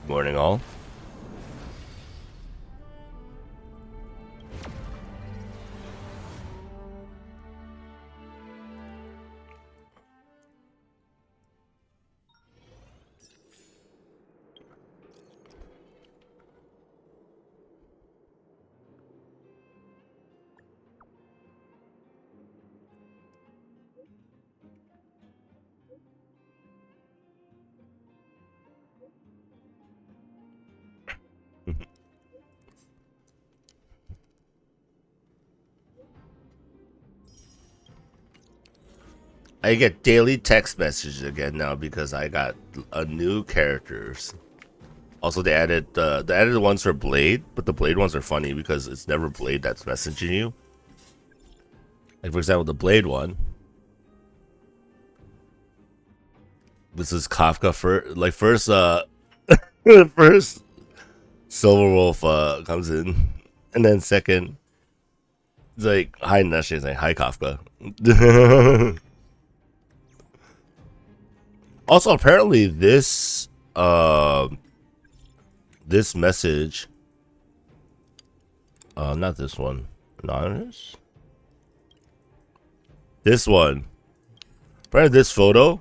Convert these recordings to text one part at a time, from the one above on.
Morning, all. I get daily text messages again now because I got new characters. Also, they added the ones for Blade, but the Blade ones are funny because it's never Blade that's messaging you. Like, for example, the Blade one. This is Kafka first first Silver Wolf comes in, and then second, it's like hi Nesh, it's like hi Kafka. Also, apparently this this message, not this one, anonymous. This one, apparently this photo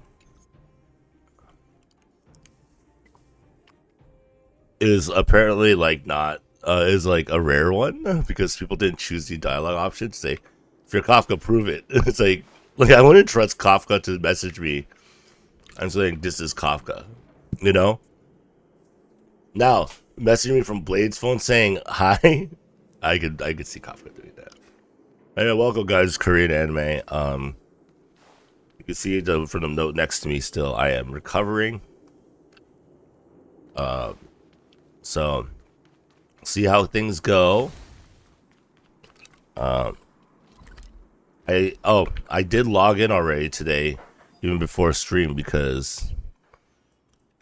is apparently like not is like a rare one because people didn't choose the dialogue option. Say, if you're Kafka, prove it. It's like I wouldn't trust Kafka to message me. I'm saying this is Kafka, you know. Now messaging me from Blade's phone saying hi, I could see Kafka doing that. Hey, welcome guys, Korean anime. You can see from the note next to me. Still, I am recovering. So see how things go. I did log in already today, even before stream, because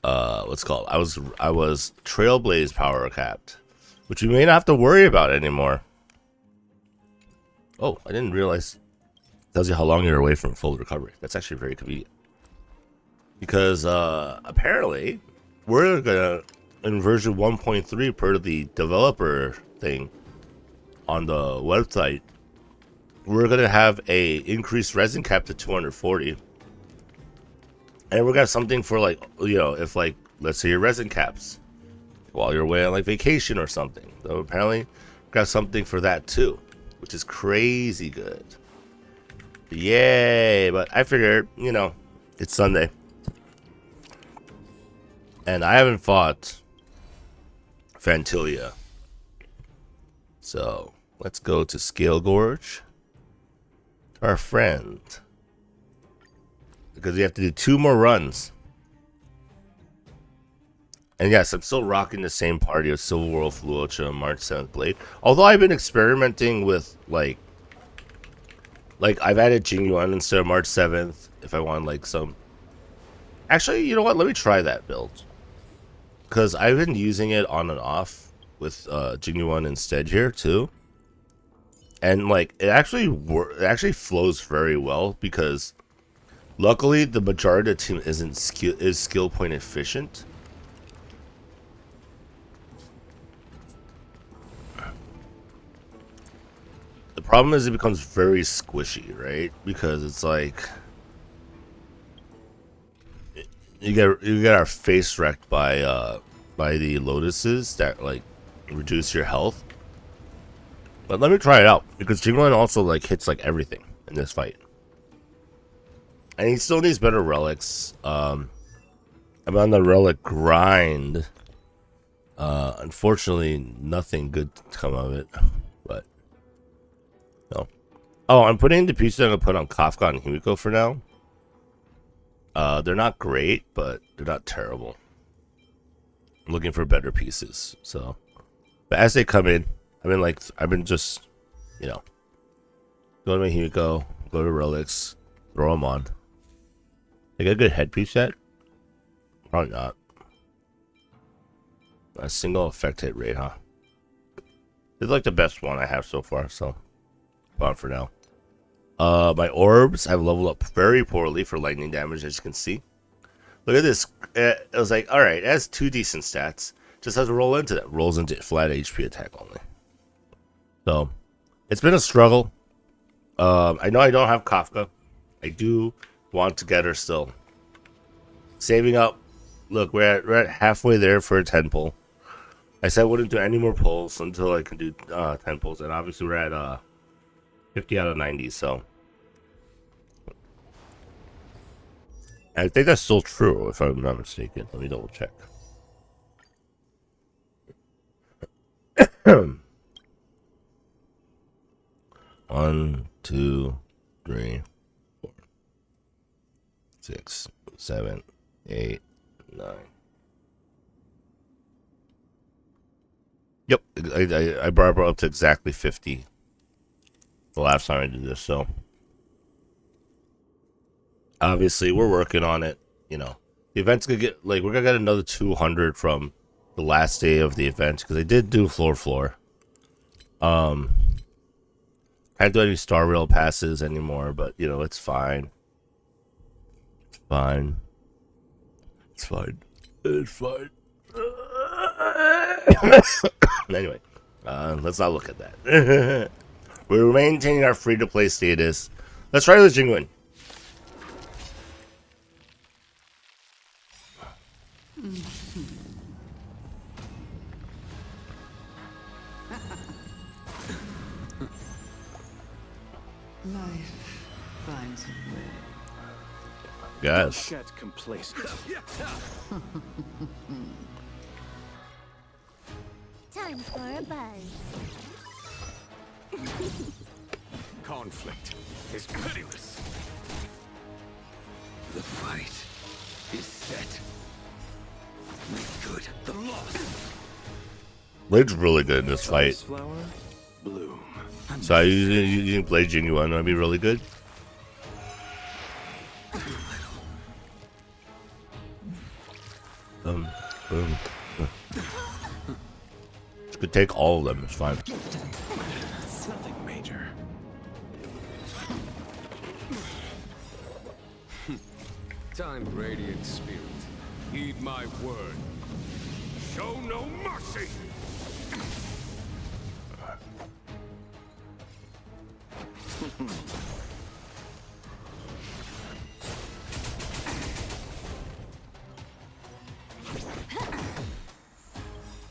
what's it called? I was Trailblaze power capped, which we may not have to worry about anymore. Oh, I didn't realize. Tells you how long you're away from full recovery. That's actually very convenient. Because apparently we're gonna, in version 1.3 per the developer thing on the website, we're gonna have a increased resin cap to 240. And we're gonna have something for, like, you know, if, like, let's say your resin caps while you're away on like vacation or something. So apparently we got something for that too, which is crazy good. Yay! But I figured, you know, it's Sunday, and I haven't fought Fantilia, so let's go to Scale Gorge, our friend, because we have to do 2 more runs. And yes, I'm still rocking the same party of Silver Wolf, Luocha, and March 7th Blade. Although I've been experimenting with like I've added Jingyuan instead of March 7th if I want like some. Actually, you know what? Let me try that build, because I've been using it on and off with Jingyuan instead here too, and like it actually flows very well because luckily the majority of the team is skill point efficient. The problem is it becomes very squishy, right? Because it's like you get our face wrecked by the lotuses that like reduce your health. But let me try it out, because Jinguan also like hits like everything in this fight, and he still needs better relics. I'm on the relic grind. Unfortunately, nothing good come of it. But no. Oh, I'm putting the pieces I'm gonna put on Kafka and Himiko for now. They're not great, but they're not terrible. I'm looking for better pieces. So, but as they come in, I've been just, you know, go to my Himiko, go to relics, throw them on. They get a good headpiece set? Probably not. A single effect hit rate, huh? It's like the best one I have so far, so on for now. My orbs have leveled up very poorly for lightning damage, as you can see. Look at this. It was like, alright, it has 2 decent stats. Just has to roll into that. Rolls into flat HP attack only. So, it's been a struggle. I know I don't have Kafka. I do want to get her still. Saving up. Look, we're at halfway there for a 10 pull. I said I wouldn't do any more pulls until I can do 10 pulls. And obviously we're at 50 out of 90, so. I think that's still true, if I'm not mistaken. Let me double check. One, 2, 3, 4, 6, 7, 8, 9. Yep, I brought her up to exactly 50 the last time I did this, so obviously we're working on it. You know, the event's gonna get, like, we're gonna get another 200 from the last day of the event, because I did do floor. Can't do any Star Rail passes anymore, but you know, it's fine. It's fine. It's fine. It's fine. Anyway, let's not look at that. We're maintaining our free-to-play status. Let's try the Jingwin. Life finds a way. Yes. Get complacent. Time for a buzz. Conflict is pitiless. The fight is set. Make good the loss. Blade's really good in this fight. Flower, bloom. So I using Blade Genuine would be really good. Boom. You could take all of them, it's fine. It's nothing major. Time, radiant spirit. Heed my word. Show no mercy.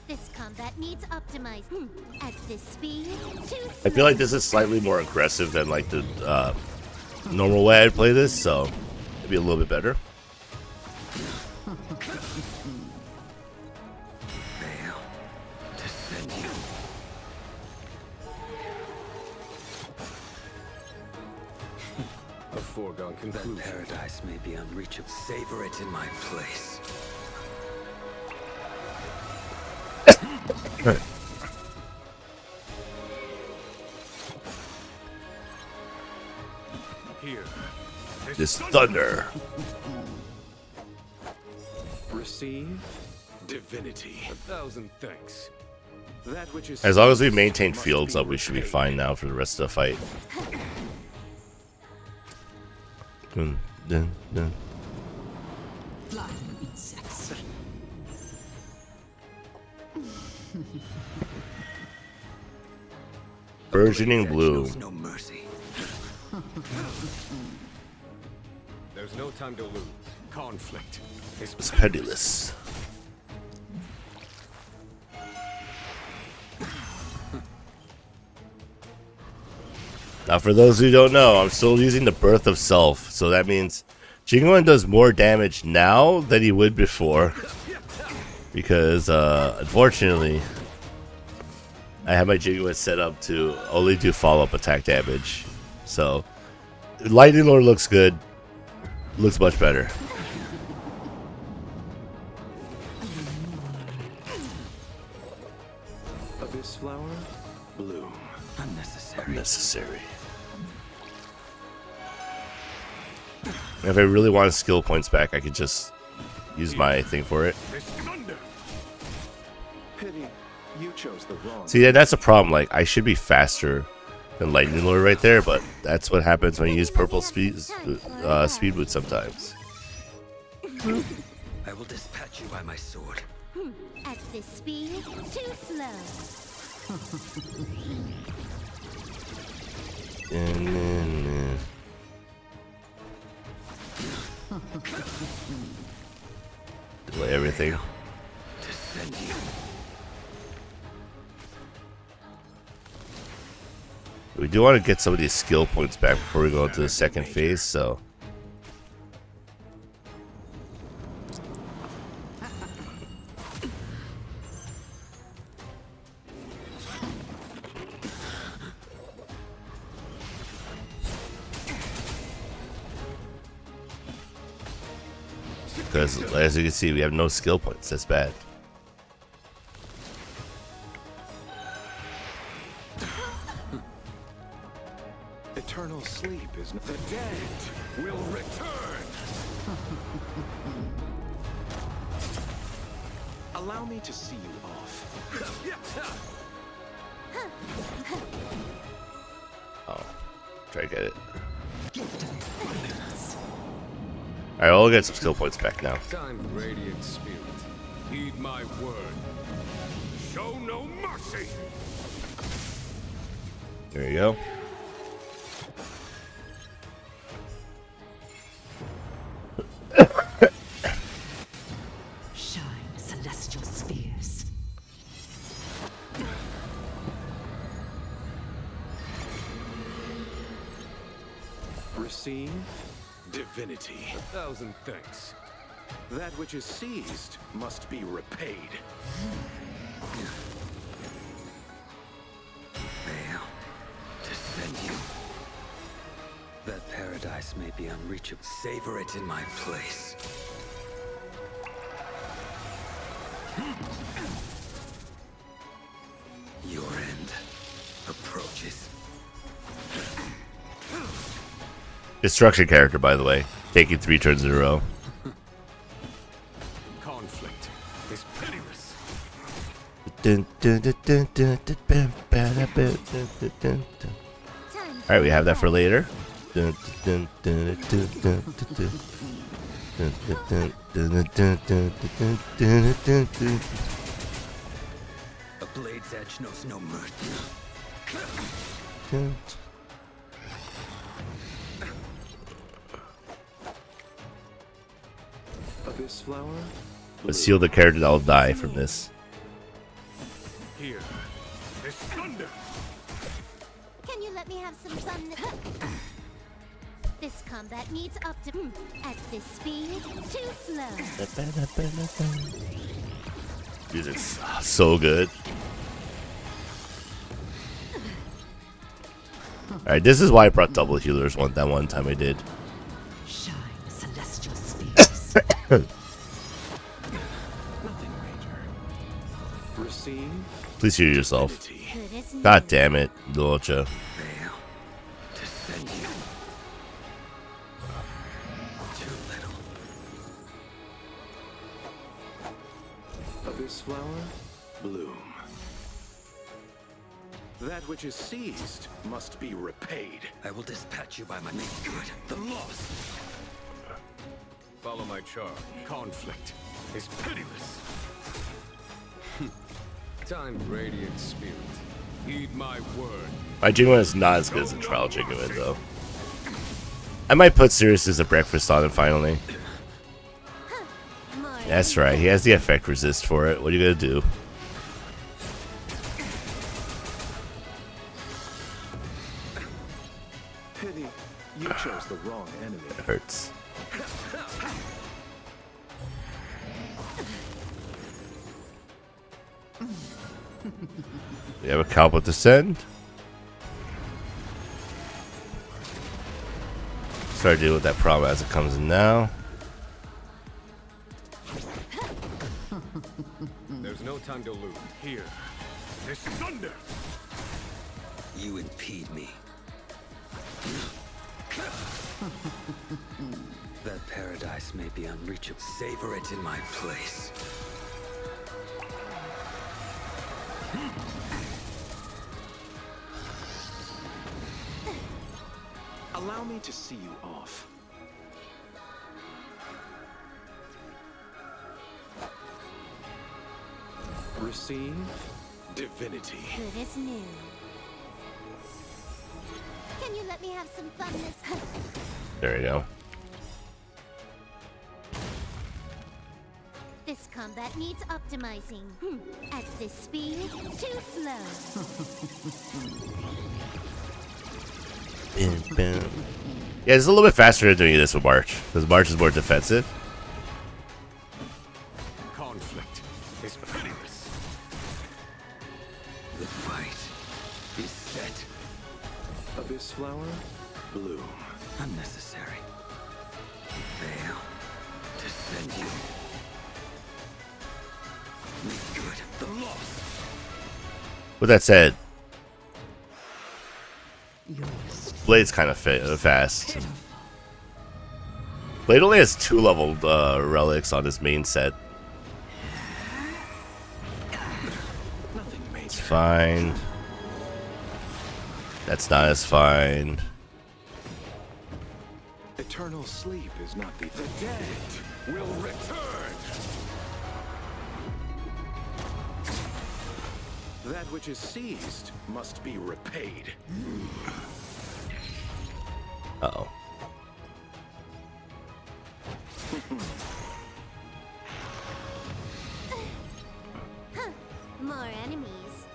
This combat needs optimized. At this speed, too I feel like this is slightly more aggressive than like the normal way I'd play this, so it'd be a little bit better. Fail to send you. A foregone conclusion. That paradise may be unreachable. Savor it in my place. Here. This thunder. Receive divinity. 1,000 thanks. That which is As long as we maintain fields up, we should be fine now for the rest of the fight. Dun, dun, dun. Flying insects. Burgeoning bloom. Shows no mercy. There's no time to lose. Conflict is It's pitiless. Now, for those who don't know, I'm still using the Birth of Self, so that means Jingwon does more damage now than he would before. Because, unfortunately, I have my Jingwon set up to only do follow-up attack damage. So, Lightning Lord looks good. Looks much better. Abyss flower, bloom. Unnecessary. Unnecessary. If I really want skill points back, I could just use my thing for it. This thunder. chose the wrong. See, that's a problem. Like, I should be faster than Lightning Lord right there, but that's what happens when you use purple speed boot sometimes. I will dispatch you by my sword. At this speed, too slow. Delay everything. Descend you. We do want to get some of these skill points back before we go into the second phase, so. Because, as you can see, we have no skill points. That's bad. Eternal sleep is the dead will return. Allow me to see you off. Oh, try to get it. Alright, well, we'll get some skill points back now. Time, radiant spirit. Heed my word. Show no mercy. There you go. Shine, celestial spheres. Receive divinity. 1,000 thanks. That which is seized must be repaid. Veil, descend you. That paradise may be unreachable. Savor it in my place. Your end approaches. Destruction character, by the way. Taking 3 turns in a row. Conflict is pitiless. Alright, we have that for later. A blade's edge knows no mercy. Abyss flower. Let's seal the character that will die from this. Here, this thunder. Can you let me have some fun? This combat needs at this speed, too slow. Music's so good. Alright, this is why I brought double healers that one time I did. Shine, celestial spheres. Nothing major. Receive Please heal yourself. divinity. Good as new. God damn it, Dolce. Veil, descend you. Too little. Abyss flower, bloom. That which is seized must be repaid. I will dispatch you by my make good the loss. Follow my charge. Conflict is pitiless. Time, radiant spirit. Heed my word. My Jingle is not as good as the trial Jingle though. I might put Sirius as a breakfast on it finally. That's right, he has the effect resist for it. What are you gonna do? Pity, you chose the wrong enemy. It hurts. We have a Cowboy Descend. Start dealing with that problem as it comes in now. There's no time to lose. Here, this thunder. You impede me. That paradise may be unreachable. Savor it in my place. Allow me to see you off. Receive divinity. Good as new. Can you let me have some fun this? There we go. This combat needs optimizing. At this speed, too slow. Yeah, it's a little bit faster than doing this with March, because March is more defensive. Conflict is pitiless. The fight is set. Abyss flower, bloom. Unnecessary. Fail to send you. Make good the loss. With that said, Your Blade's kind of fast. Blade only has 2 leveled relics on his main set. Nothing major. It's fine. That's not as fine. Eternal sleep is not the dead. Will return. That which is seized must be repaid. Uh-oh. More enemies.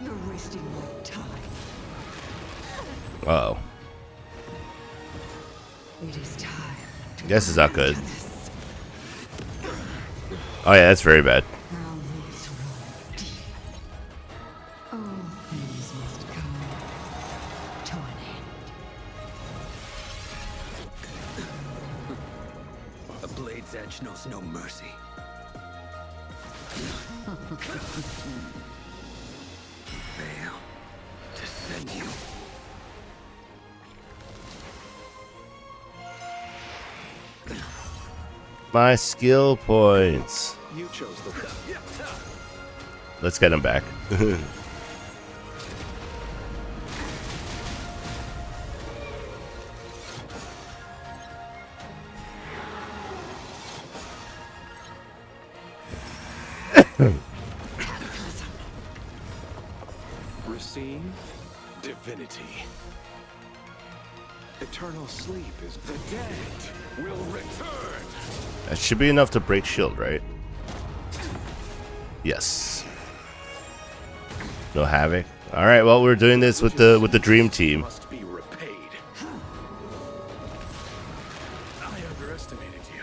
You're wasting your time. Uh-oh. It is time to Guess it's not good. enter this. Oh yeah, that's very bad. Our roots run deep. All things must come to an end. A blade's edge knows no mercy. Fail to send you. My skill points. You chose the Let's get him back. receive divinity. Eternal sleep is the dead will return. That should be enough to break shield, right? Yes. No havoc. All right. Well, we're doing this with the dream team. Must be repaid. I underestimated you.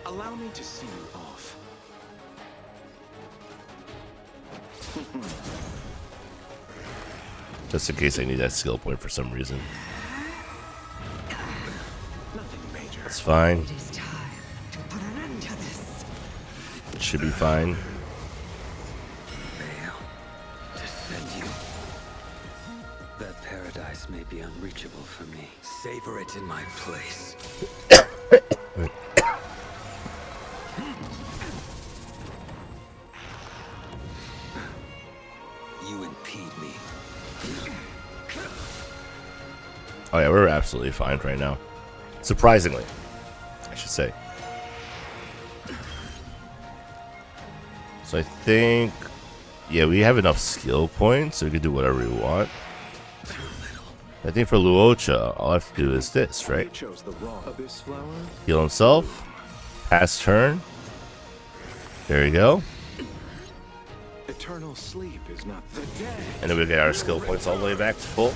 Allow me to see you off. Just in case I need that skill point for some reason. Nothing major. It's fine. It is time to put an end to this. It should be fine. Fail to send you. That paradise may be unreachable for me. Savor it in my place. You impede me. Oh yeah, we're absolutely fine right now. Surprisingly, I should say. So I think, yeah, we have enough skill points, so we can do whatever we want. I think for Luocha, all I have to do is this, You right? chose the wrong abyss flower. Heal himself, pass turn. There you go. Eternal sleep is not the dead. And then we get our skill points all the way back to full.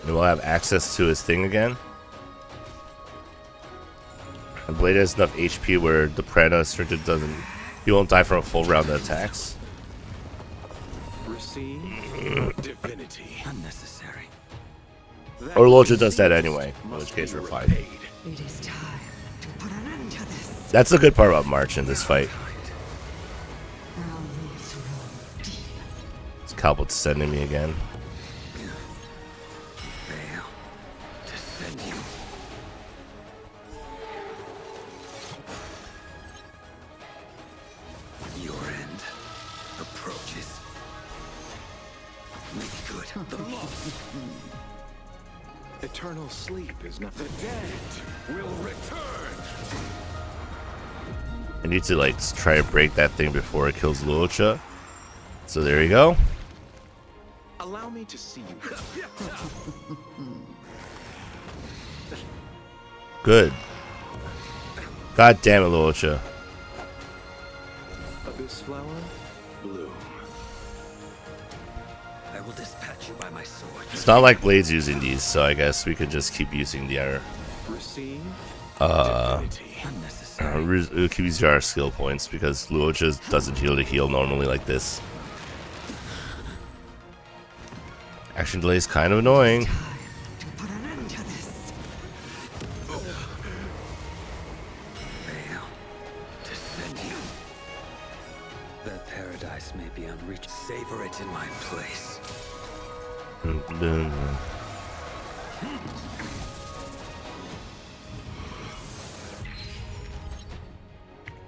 And we'll have access to his thing again. And Blade has enough HP where the Prana Restricted doesn't... He won't die from a full round of attacks. Receive divinity. Unnecessary. Or Luocha does that anyway, in which case we're fine. It is time to put an end to this. That's the good part about March in this fight. Our roots run deep. It's Calbot sending me again. Fail to send you. Your end approaches. Make good the loss. Eternal sleep is not. The dead will return. I need to like try to break that thing before it kills Luocha. So there you go. Allow me to see you. Good. God damn it, Luocha. Abyss flower, bloom. I will dispatch you by my sword. It's not like Blade's using these, so I guess we could just keep using the other. Receive Unnecessary. We keep using our skill points because Luocha doesn't heal normally like this. Action delay is kind of annoying. Time to put an end to this. Fail to send you. That paradise may be unreached. Savor it in my place.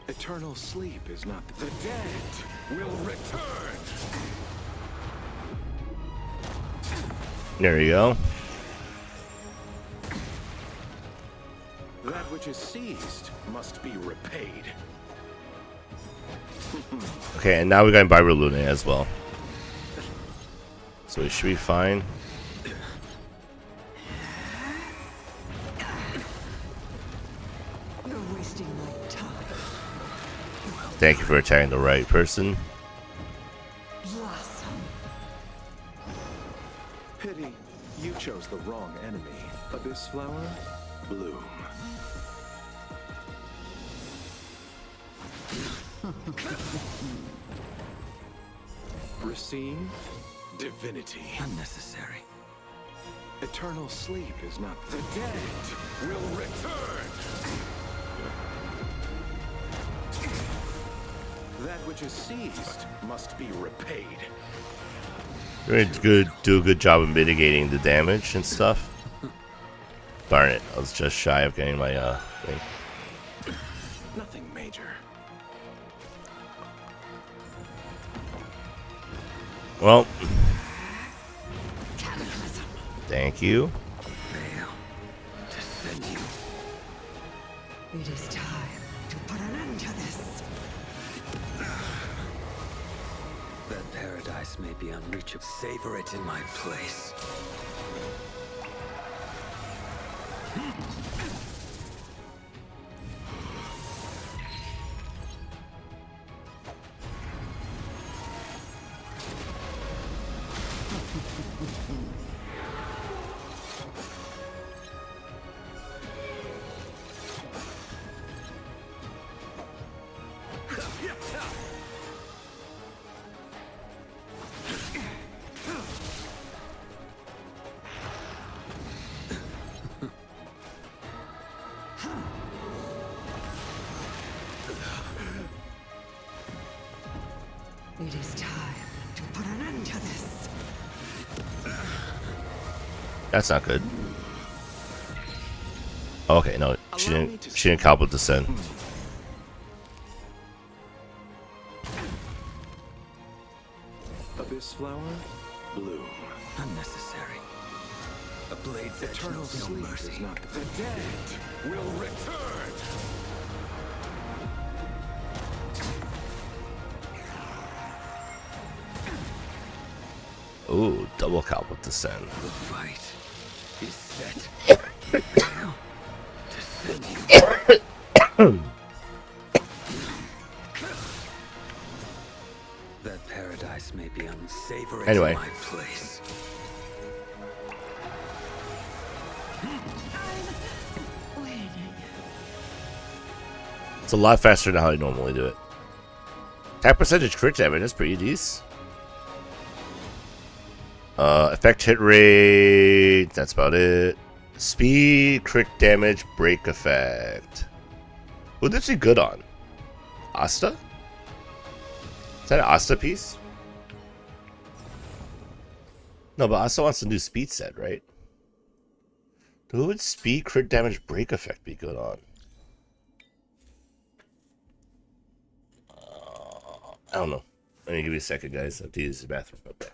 Eternal sleep is not. The dead will return. There you go. That which is seized must be repaid. Okay, and now we got Byra Lune as well. So we should be fine. You're wasting my time. Thank you for attacking the right person. Blossom. Pity, you chose the wrong enemy. Abyss flower, bloom. Receive divinity. Unnecessary. Eternal sleep is not. The dead will return. That which is seized must be repaid. We're going to do a good job of mitigating the damage and stuff. Darn it, I was just shy of getting my thing. Nothing major. Well, Cataclysm. thank you. Fail to send you. It is time to put an end to this. That paradise may be unreachable. Savor it in my place. It is time to put an end to this. That's not good. Okay, no, she didn't cobble descend. Abyss flower, bloom. Unnecessary. A blade's edge Eternal knows no sleep mercy. is not. The dead will return. Ooh, double cobble descend. The fight is set. Now to send you. That paradise may be unsavory Anyway. in my place. It's a lot faster than how I normally do it. Attack percentage crit damage, that's pretty decent. Effect hit rate. That's about it. Speed, crit damage, break effect. Who did she good on? Asta? Is that an Asta piece? No, but Asta wants to do speed set, right? Who would speed, crit damage, break effect be good on? I don't know. Let me give you a second, guys. I have to use the bathroom. Okay.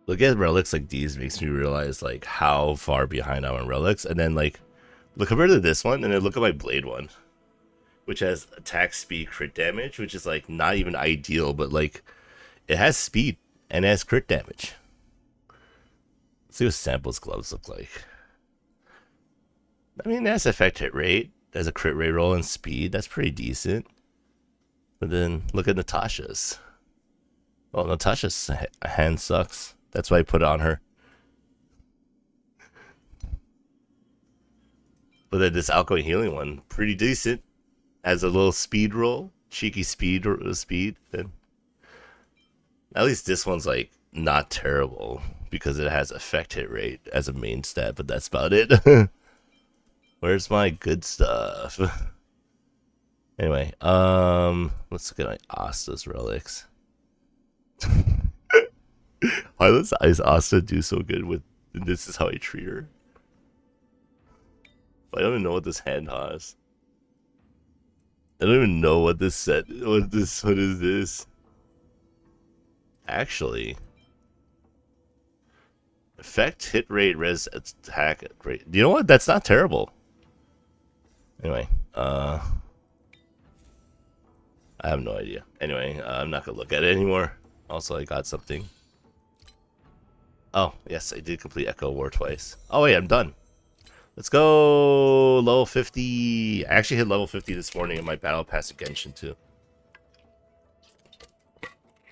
Look at relics like these makes me realize like how far behind I'm on relics, and then like look compared to this one, and then look at my blade one, which has attack speed, crit damage, which is like not even ideal, but like it has speed and it has crit damage. Let's see what Sample's gloves look like. I mean, that's effect hit rate, there's a crit rate roll and speed. That's pretty decent. But then look at Natasha's. Well, Natasha's hand sucks. That's why I put it on her. But then this alcohol healing one, pretty decent. Has a little speed roll, cheeky speed. Then at least this one's like not terrible because it has effect hit rate as a main stat. But that's about it. Where's my good stuff? Anyway, let's look at my Asta's relics. Why does Asta do so good with this is how I treat her? I don't even know what this hand has. I don't even know what this set what is this? Actually. Effect, hit rate, res attack rate. You know what? That's not terrible. Anyway, I have no idea. Anyway, I'm not gonna look at it anymore. Also, I got something. Oh, yes, I did complete Echo War twice. Oh, wait, I'm done. Let's go level 50. I actually hit level 50 this morning in my Battle Pass of Genshin, too.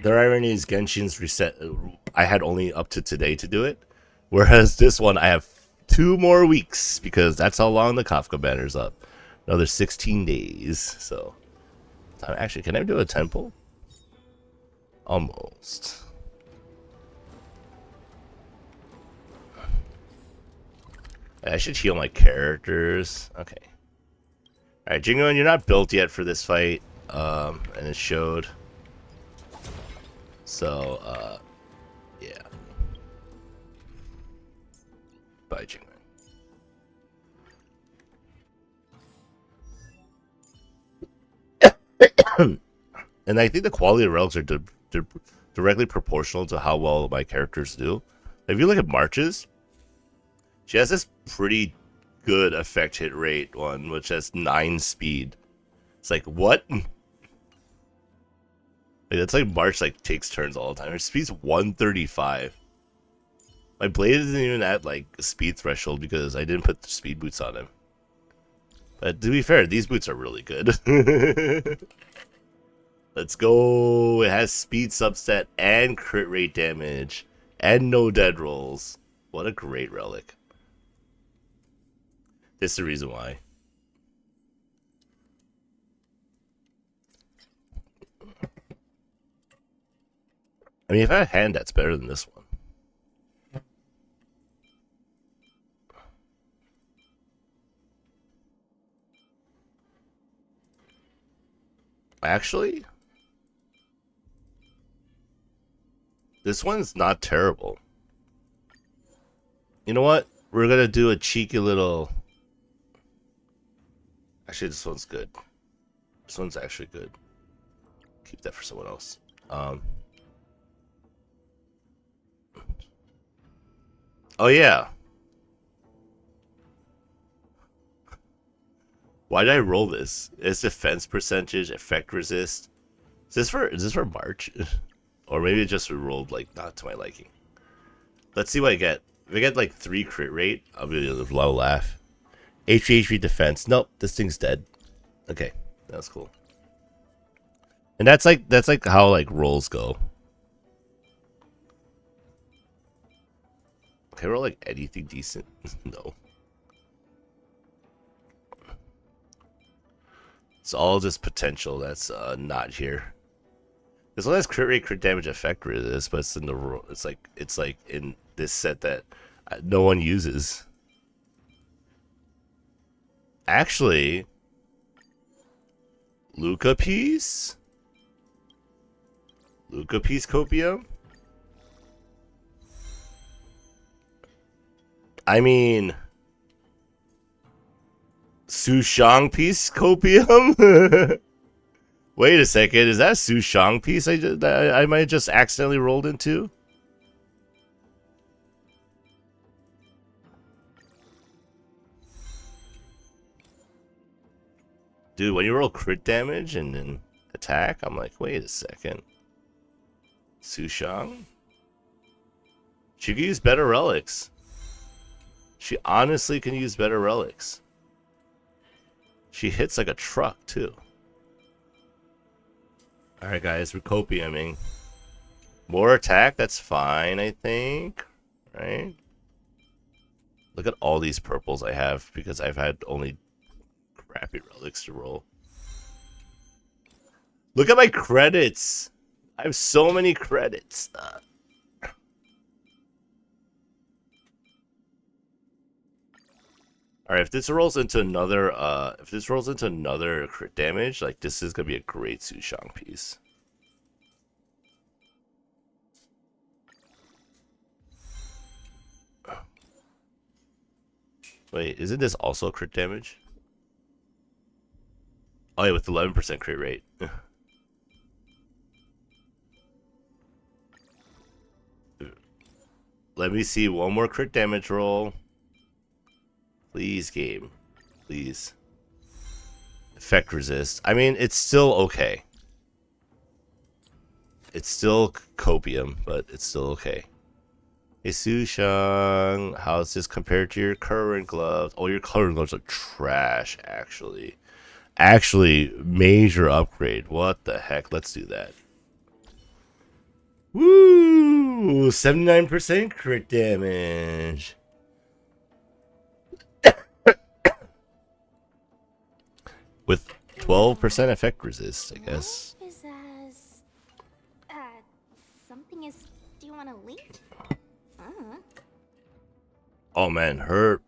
The irony is Genshin's reset. I had only up to today to do it. Whereas this one, I have 2 more weeks because that's how long the Kafka banner's up. Another 16 days. So, actually, can I do a temple? Almost. I should heal my characters. Okay. Alright, Jingoan, you're not built yet for this fight. And it showed. So, yeah. Bye, Jingoan. And I think the quality of relics are directly proportional to how well my characters do. If you look at Marches, she has this pretty good effect hit rate one, which has 9 speed. It's like, what? Like, it's like March like takes turns all the time. Her speed's 135. My blade isn't even at like speed threshold because I didn't put the speed boots on him. But to be fair, these boots are really good. Let's go. It has speed subset and crit rate damage and no dead rolls. What a great relic. This is the reason why. I mean, if I had a hand, that's better than this one. Actually, this one's not terrible. You know what? We're gonna do a cheeky little... Actually, this one's good. This one's actually good. Keep that for someone else. Oh yeah. Why did I roll this? It's defense percentage, effect resist. Is this for March? Or maybe it just rolled like not to my liking. Let's see what I get. If I get like 3 crit rate, I'll be a low laugh. HP defense. Nope, this thing's dead. Okay, that's cool. And that's like how like rolls go. Can I roll like anything decent? No. It's all just potential that's not here. This one has crit rate, crit damage, effect resist, but it's in the it's like in this set that no one uses. Actually, Luca piece copium. I mean, Su Shang piece copium. Wait a second, is that Su Shang piece I might have just accidentally rolled into? Dude, when you roll crit damage and then attack, I'm like, wait a second. Su Shang? She can use better relics. She honestly can use better relics. She hits like a truck, too. Alright, guys, we're copiuming. More attack, that's fine, I think. Right? Look at all these purples I have because I've had only crappy relics to roll. Look at my credits! I have so many credits. Alright, if this rolls into another crit damage, like this is gonna be a great Su Shang piece. Wait, isn't this also crit damage? Oh yeah, with 11% crit rate. Let me see one more crit damage roll. Please, game. Please. Effect resist. I mean, it's still okay. It's still copium, but it's still okay. Hey, Su Shang, how's this compared to your current gloves? Oh, your current gloves are trash, actually. Actually, major upgrade. What the heck? Let's do that. Woo! 79% crit damage. With 12% effect resist, I guess. What is as something is. Do you want to leave? Oh man, her.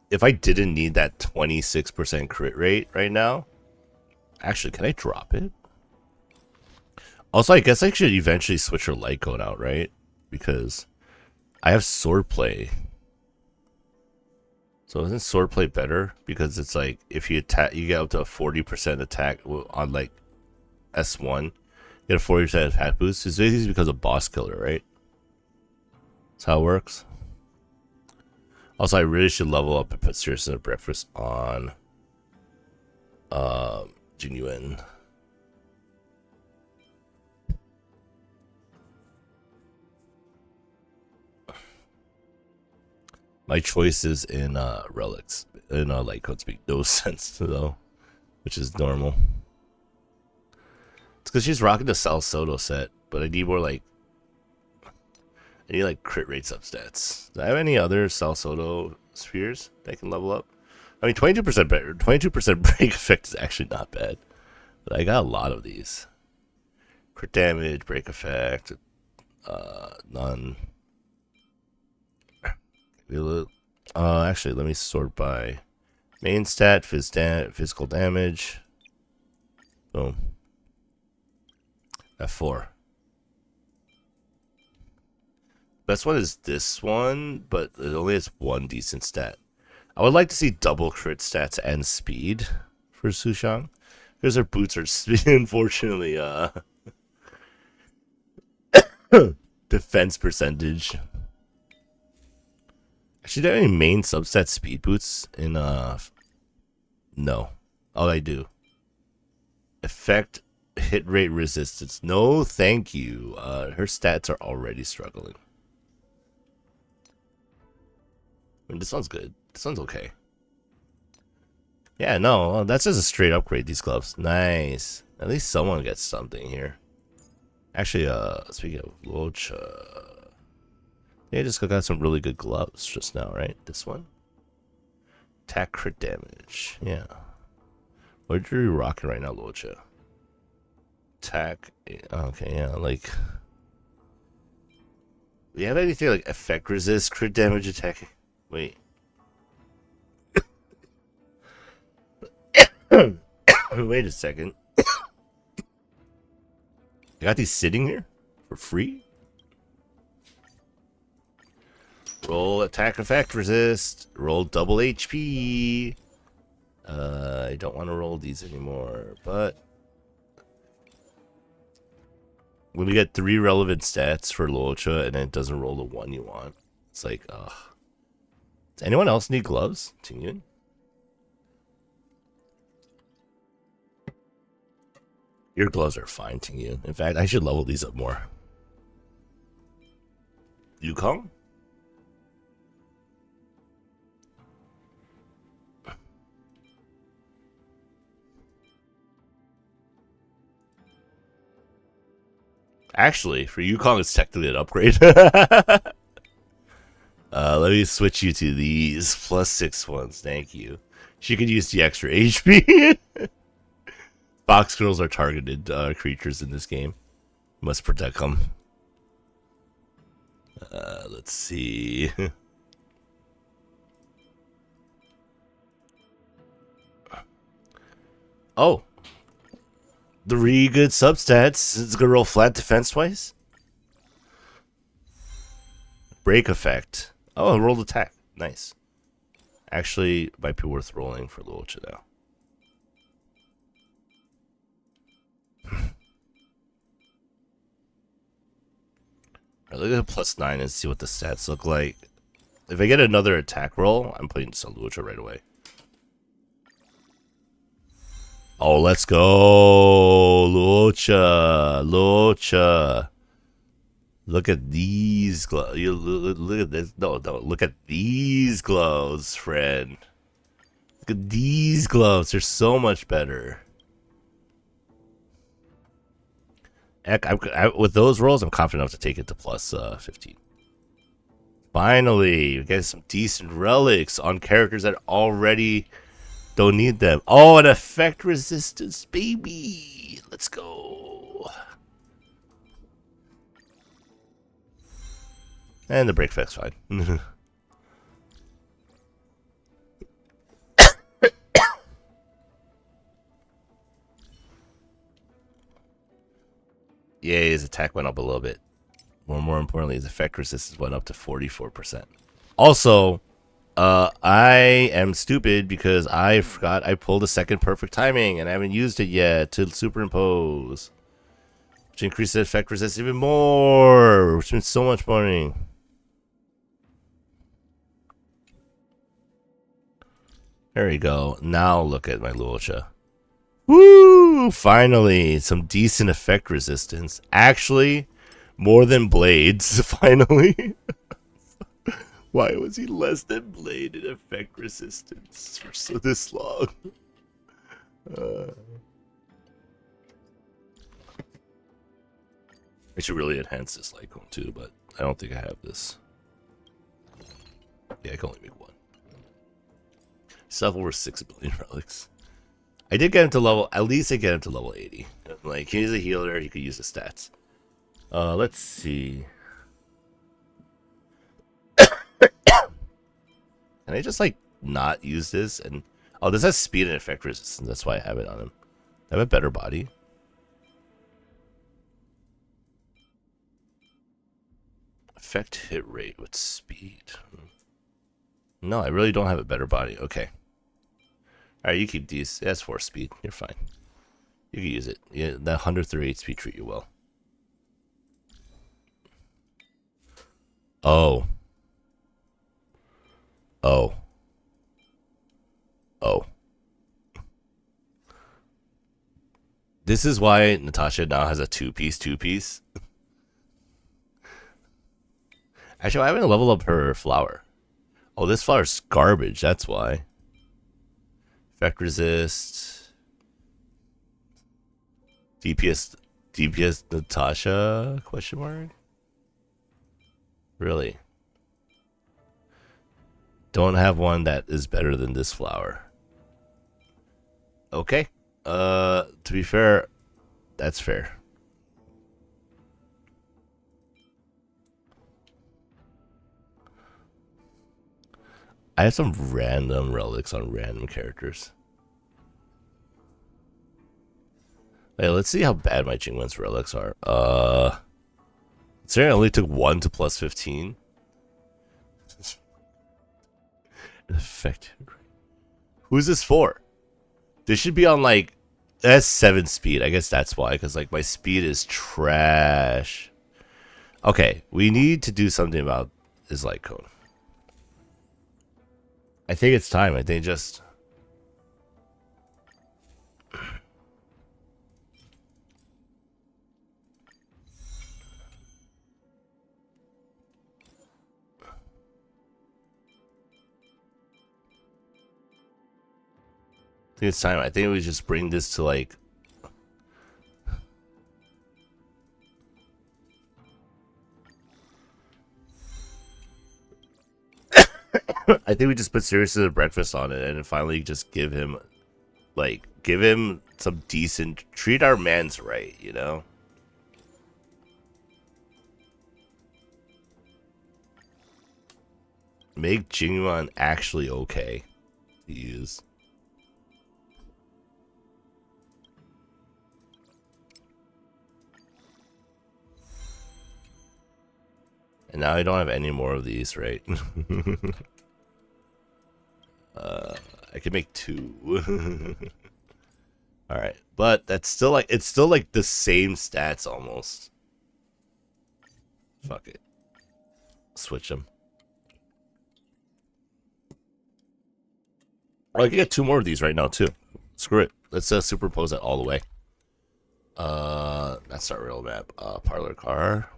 If I didn't need that 26% crit rate right now, actually, can I drop it? Also, I guess I should eventually switch her light code out, right? Because I have swordplay. So isn't swordplay better? Because it's like if you attack, you get up to a 40% attack on like S1. You get a 40% attack boost. It's basically because of boss killer, right? That's how it works. Also, I really should level up and put Seriousness of Breakfast on Genuine. My choices in relics in light codes make no sense though, which is normal. It's because she's rocking the Sal Soto set, but I need more like crit rate substats. Do I have any other Sal Soto spheres that I can level up? I mean, 22% better. 22% break effect is actually not bad, but I got a lot of these. Crit damage, break effect, none. Actually, let me sort by main stat, physical damage. Boom. F4. Best one is this one, but it only has one decent stat. I would like to see double crit stats and speed for Sushang, because her boots are unfortunately defense percentage. Actually, do I have any main substat speed boots in no. Oh, I do. Effect hit rate resistance. No, thank you. Her stats are already struggling. I mean, this one's good. This one's okay. Yeah, no, that's just a straight upgrade, these gloves. Nice. At least someone gets something here. Actually, speaking of Locha, yeah, just got some really good gloves just now, right? This one? Attack crit damage. Yeah. What are you rocking right now, Locha? Attack. Okay, yeah, like. Do you have anything like effect resist, crit damage attacking? Wait. Wait a second. I got these sitting here for free? Roll attack effect resist. Roll double HP. I don't want to roll these anymore, but when we get 3 relevant stats for Locha and it doesn't roll the one you want, it's like, ugh. Does anyone else need gloves? Tingyun? Your gloves are fine, Tingyun. In fact, I should level these up more. Yukong? Actually, for Yukong, it's technically an upgrade. Let me switch you to these +6 ones. Thank you. She could use the extra HP. Fox girls are targeted creatures in this game. Must protect them. Let's see. Oh. 3 good substats. It's gonna roll flat defense twice. Break effect. Oh, rolled attack. Nice. Actually, might be worth rolling for Locha now. Alright, look at +9 and see what the stats look like. If I get another attack roll, I'm playing some Locha right away. Oh, let's go, Locha, Locha. Look at these gloves. Look at this. No, look at these gloves, friend. Look at these gloves. They're so much better. Heck, with those rolls, I'm confident enough to take it to +15. Finally, we get some decent relics on characters that already don't need them. Oh, an effect resistance, baby. Let's go. And the break effect's fine. Yay, his attack went up a little bit. More importantly, his effect resistance went up to 44%. Also, I am stupid because I forgot I pulled a second perfect timing and I haven't used it yet to superimpose, which increases the effect resistance even more, which means so much money. There we go. Now look at my Luocha. Woo! Finally, some decent effect resistance. Actually, more than Blades, finally. Why was he less than Blade in effect resistance for this long? I should really enhance this Lycone too, but I don't think I have this. Yeah, I can only make one. Still have over 6 billion relics. I did get him to level, at least I get him to level 80. Like, he's a healer, he could use the stats. Let's see. Can I just, like, not use this? And oh, this has speed and effect resistance. That's why I have it on him. I have a better body. Effect hit rate with speed. No, I really don't have a better body. Okay. Alright, you keep these. That's 4 speed. You're fine. You can use it. Yeah, that 138 speed treat you well. Oh. Oh. Oh. This is why Natasha now has a two-piece. Actually, I haven't leveled up her flower. Oh, this flower's garbage. That's why. Effect resist. DPS Natasha? Question mark? Really? Don't have one that is better than this flower. Okay. To be fair, that's fair. I have some random relics on random characters. Hey, let's see how bad my Jingwen's relics are. Considering I only took 1 to plus 15. Effect. Who's this for? This should be on like, that's 7 speed. I guess that's why, because like my speed is trash. Okay, we need to do something about this light cone. I think it's time. I think just... I think it's time. I think we just bring this to like... I think we just put Sirius at breakfast on it and finally just give him, like, give him some decent... Treat our mans right, you know? Make Jingwan actually okay to use. And now I don't have any more of these, right? I could make 2. Alright, but that's still like, it's still like the same stats almost. Fuck it. Switch them. Oh, I can get 2 more of these right now too. Screw it. Let's superimpose that all the way. That's our real map. Parlor car.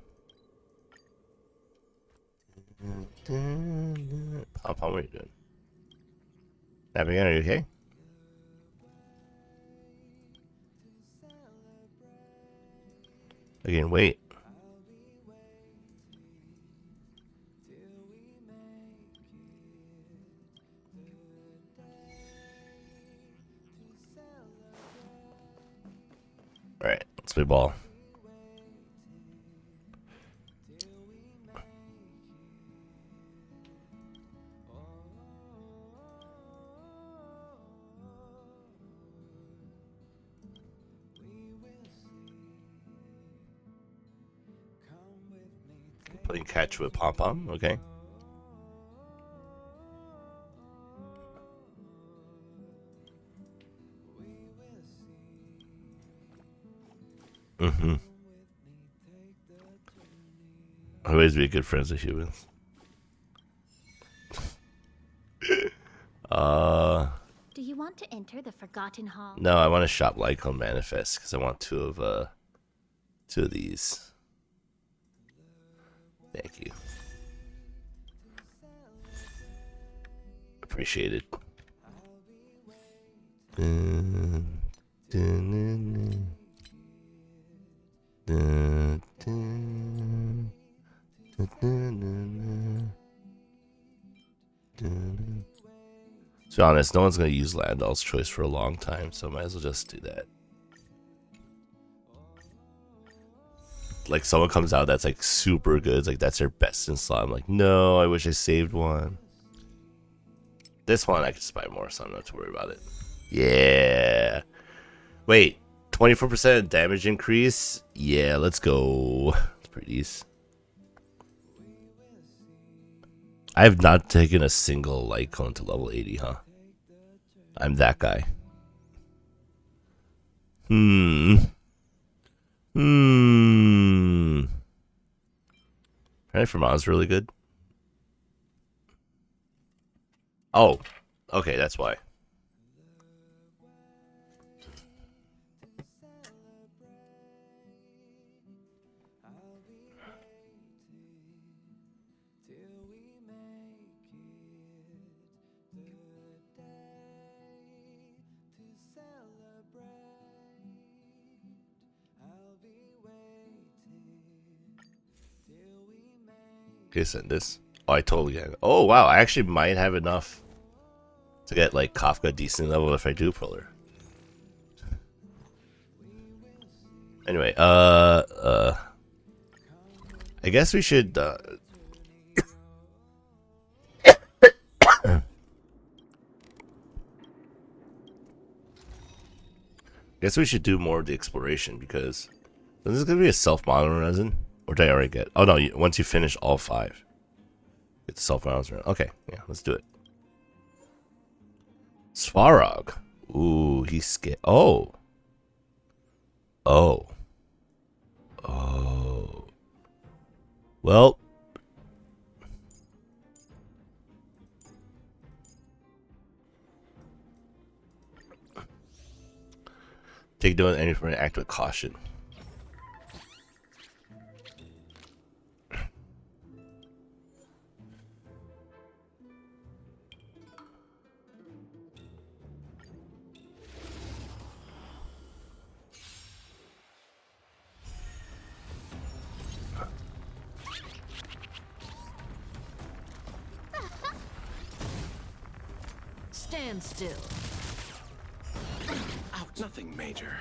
Pop, what are you doing? Napping, are you okay? Again, wait. Alright, let's play ball. Playing catch with Pom Pom, okay. Always be good friends with humans. Do you want to enter the Forgotten Hall? No, I want to shop Lycone Manifest because I want 2 of these. Thank you. appreciated. Dun, dun, dun, dun, dun, dun, dun. To be honest, no one's gonna use Landal's Choice for a long time, so might as well just do that. Like someone comes out that's like super good, it's like that's their best in slot. I'm like, no, I wish I saved one. This one I can just buy more, so I'm not to worry about it. Yeah. Wait, 24% damage increase? Yeah, let's go. It's pretty easy. I have not taken a single light cone to level 80, huh? I'm that guy. Right, for Mon's really good. Oh, okay, that's why. Okay, send this. Oh, I totally get it. Oh, wow, I actually might have enough to get like Kafka decent level if I do pull her. Anyway, I guess we should guess we should do more of the exploration, because this is gonna be a self-modeling resin. Or did I already get? Oh no, once you finish all 5, get the self-modeling resin. Okay, yeah, let's do it. Svarog. Ooh, he's scared. Oh. Oh. Oh. Well. Take doing anything, act with caution. Stand still. Ouch. Nothing major.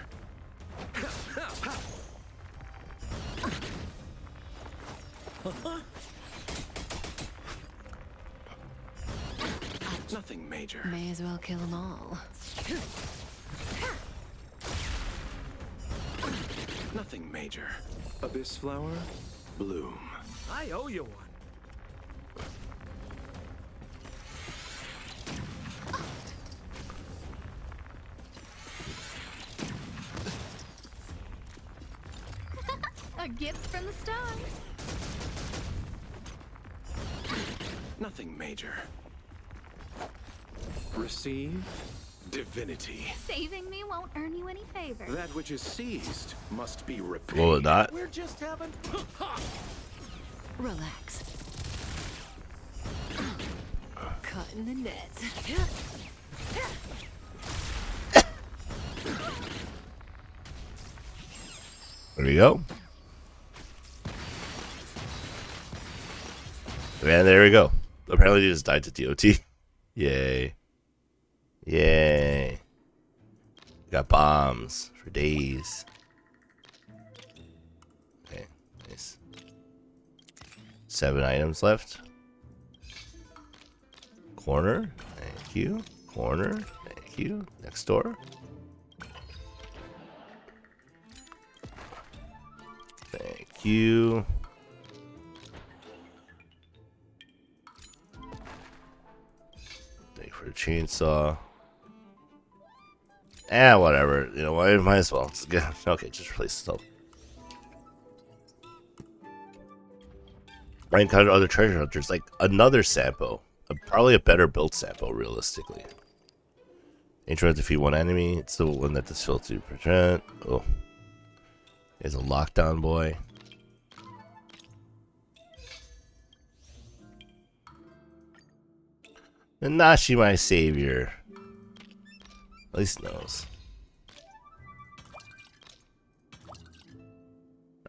Nothing major. May as well kill them all. Nothing major. Abyss flower, bloom. I owe you one. A gift from the stars. Nothing major. Receive divinity. Saving me won't earn you any favor. That which is seized must be repaid. Will it not? We're just having. Relax. Caught in the net. There we go. And there we go. Apparently he just died to DOT. Yay. Yay. Got bombs for days. Okay, nice. 7 items left. Corner. Thank you. Corner. Thank you. Next door. Thank you. Thank you for the chainsaw. Whatever. You know what? I might as well. It's good. Okay, just replace stuff. I encountered other treasure hunters, like another Sampo. Probably a better built Sampo, realistically. Ain't trying to defeat one enemy. It's the one that does fill 2%. Oh. There's a lockdown boy. Nanashi, my savior. At least knows.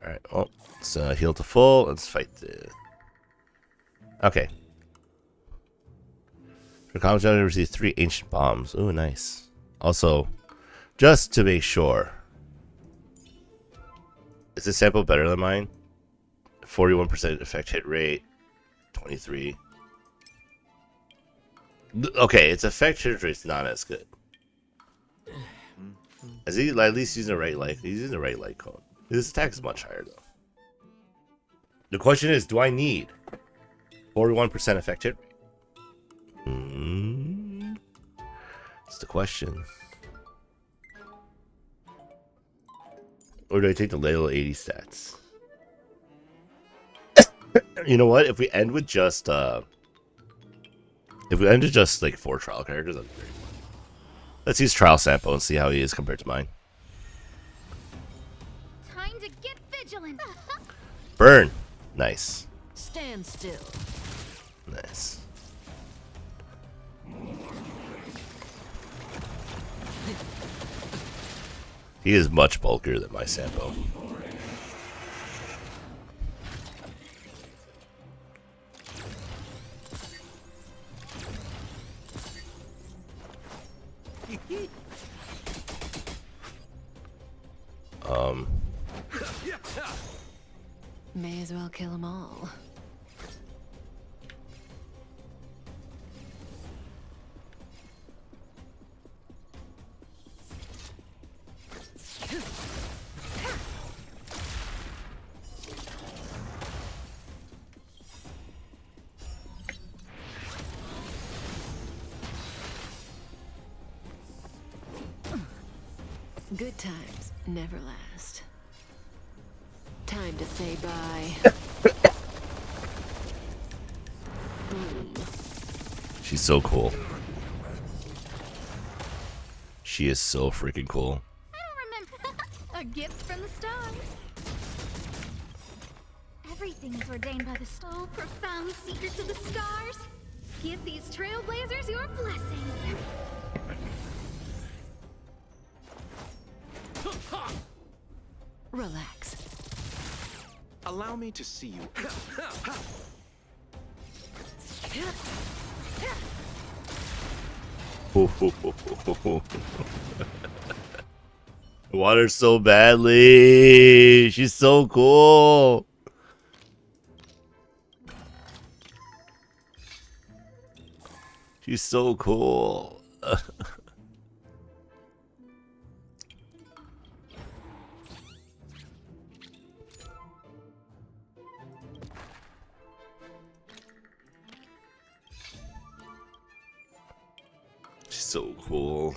Alright, well, let's heal to full. Let's fight the... Okay. For combat, I received 3 ancient bombs. Ooh, nice. Also, just to make sure, is this sample better than mine? 41% effect hit rate, 23. Okay, its effect hit rate's not as good. Is he at least using the right light? He's using the right light cone. His attack is much higher though. The question is, do I need 41% effect hit rate? That's the question. Or do I take the level 80 stats? You know what? If we end with just like 4 trial characters, that'd be very fun. Let's use trial sample and see how he is compared to mine. Time to get vigilant. Burn. Nice. Stand still. Nice. He is much bulkier than my Sampo. May as well kill them all. Good times never last. Time to say bye. Boom. She's so cool. She is so freaking cool. I don't remember. A gift from the stars. Everything is ordained by the so profound secrets of the stars. Give these trailblazers your blessing. Relax. Allow me to see you. Water so badly. She's so cool. She's so cool. She's so cool.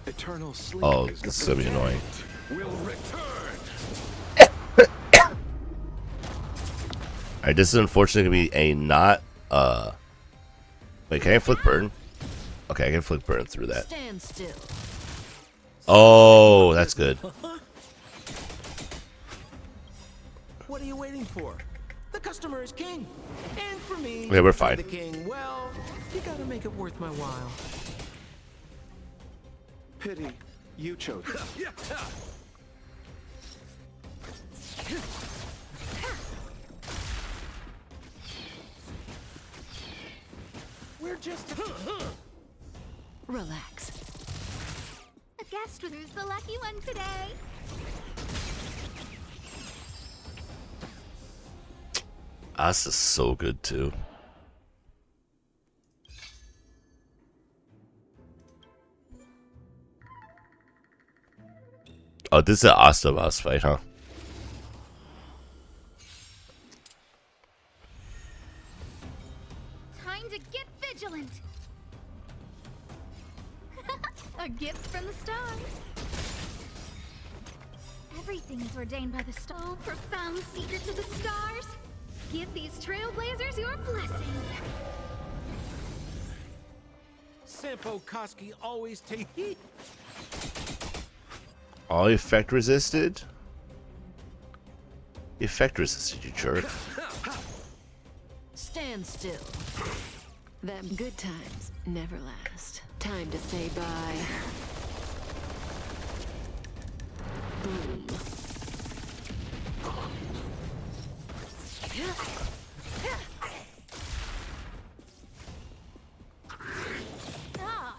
Eternal sleep. Oh, this is gonna be annoying. Will return. Alright, this is unfortunately gonna be a not wait, can I flick burn? Okay, I can flick burn through that. Stand still. Oh, that's good. What are you waiting for? The customer is king. And for me, Okay, we're fine. the king, well, you gotta make it worth my while. Pity you chose. We're just Relax. A guest who's the lucky one today. This is so good too. Oh, this is an Asta boss fight, huh? Time to get vigilant. A gift from the stars. Everything is ordained by the so profound secrets of the stars. Give these trailblazers your blessing. Sampo Koski always take heat. All effect resisted? Effect resisted, you jerk. Stand still. Them good times never last. Time to say bye. Boom. Ah.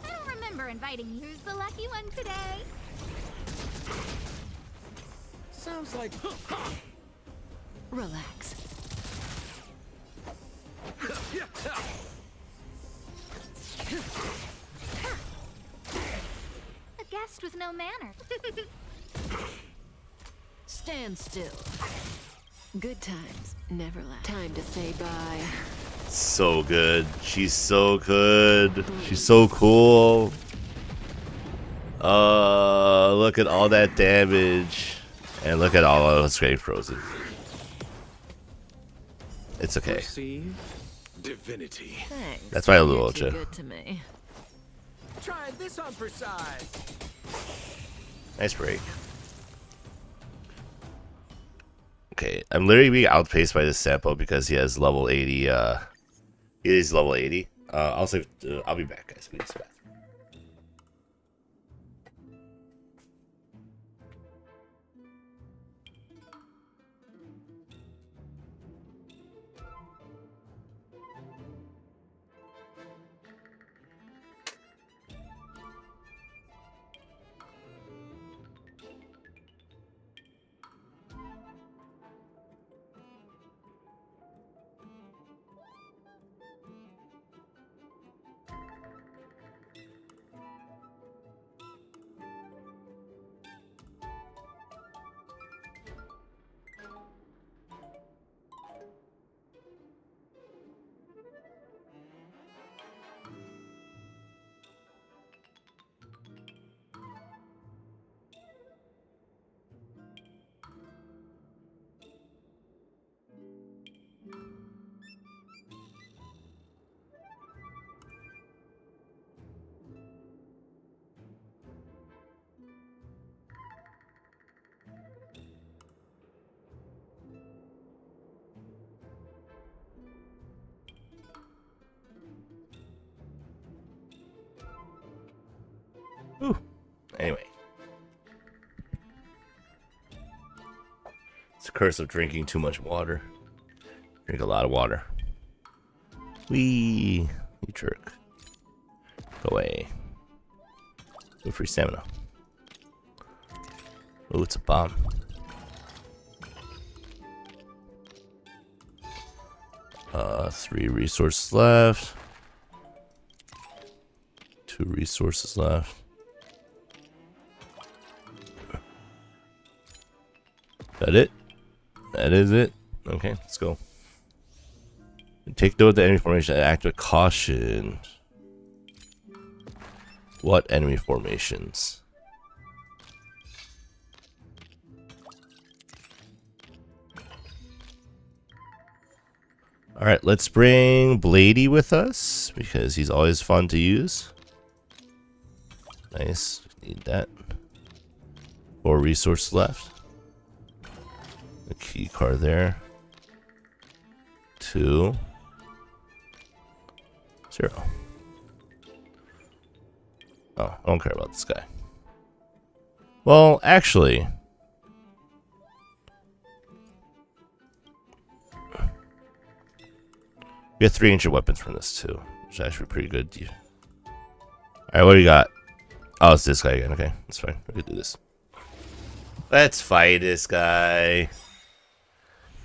I don't remember inviting you. Who's the lucky one today? Sounds like Relax. A guest with no manner. Stand still. Good times never last. Time to say bye. So good. She's so good. She's so cool. Look at all that damage. And look at all of us getting frozen. It's okay. Receive divinity. Thanks. That's my little You're too Ultra. good to me. try this on for size. Nice break. Okay, I'm literally being outpaced by this sample because he has level 80. He is level 80. I'll save. I'll be back, guys. Give me this back. Ooh. Anyway. It's a curse of drinking too much water. Drink a lot of water. Wee. You jerk. Go away. No free stamina. Oh, it's a bomb. Three resources left. 2 resources left. That it? That is it? Okay, let's go. Take note of the enemy formation and act with caution. What enemy formations? Alright, let's bring Blady with us because he's always fun to use. Nice. Need that. 4 resources left. The key card there. 2. 0. Oh, I don't care about this guy. Well, actually, we get 3 ancient weapons from this too, which is actually pretty good. Alright, what do you got? Oh, it's this guy again. Okay, that's fine. We can do this. Let's fight this guy.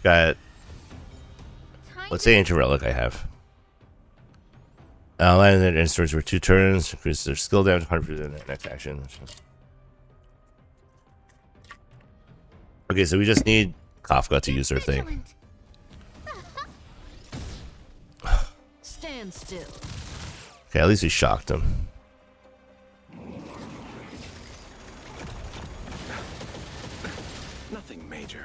Got. What's the ancient relic I have? Landed in storage for 2 turns. Increases their skill damage 100% in their next action. Okay, so we just need Kafka to use her thing. Stand still. Okay, at least we shocked him. Nothing major.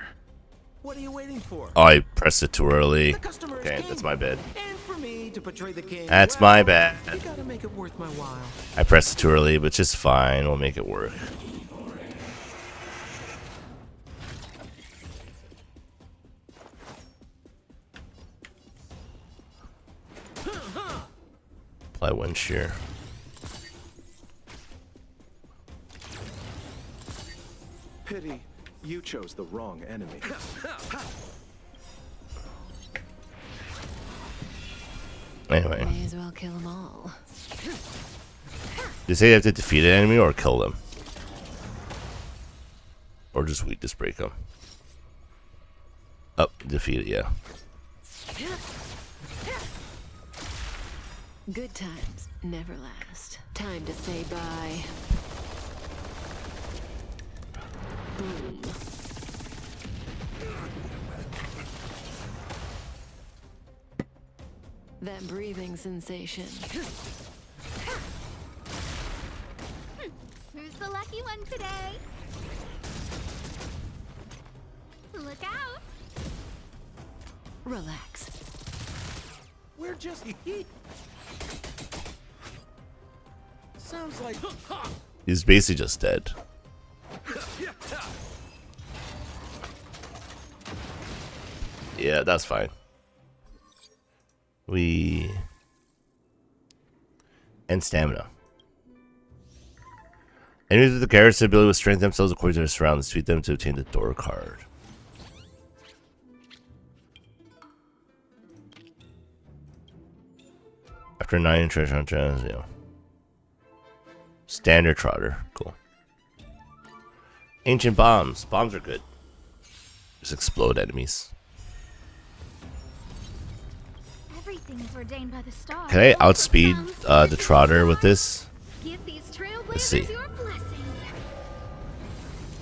What are you waiting for? Oh, I pressed it too early. The customer is Okay, king. that's my bad. And for me to portray the king. That's well, my bad. You gotta make it worth my while. I pressed it too early, but just fine. We'll make it work. Apply one shear. Pity, you chose the wrong enemy. Anyway, May as well kill them all. they say you have to defeat an enemy or kill them, or just break them. Oh, defeat it, yeah. Good times never last. Time to say bye. Boom. That breathing sensation. Who's the lucky one today? Look out! Relax. We're just sounds like He's basically just dead. Yeah, that's fine. And stamina. Enemies with the character's ability will strengthen themselves according to their surroundings. Defeat them to obtain the door card. After 9 treasure hunt, yeah. Standard trotter, cool. Ancient bombs. Bombs are good. Just explode enemies. Everything's ordained by the stars. Can I outspeed the trotter with this? Give these trailblazers Let's see. your blessing.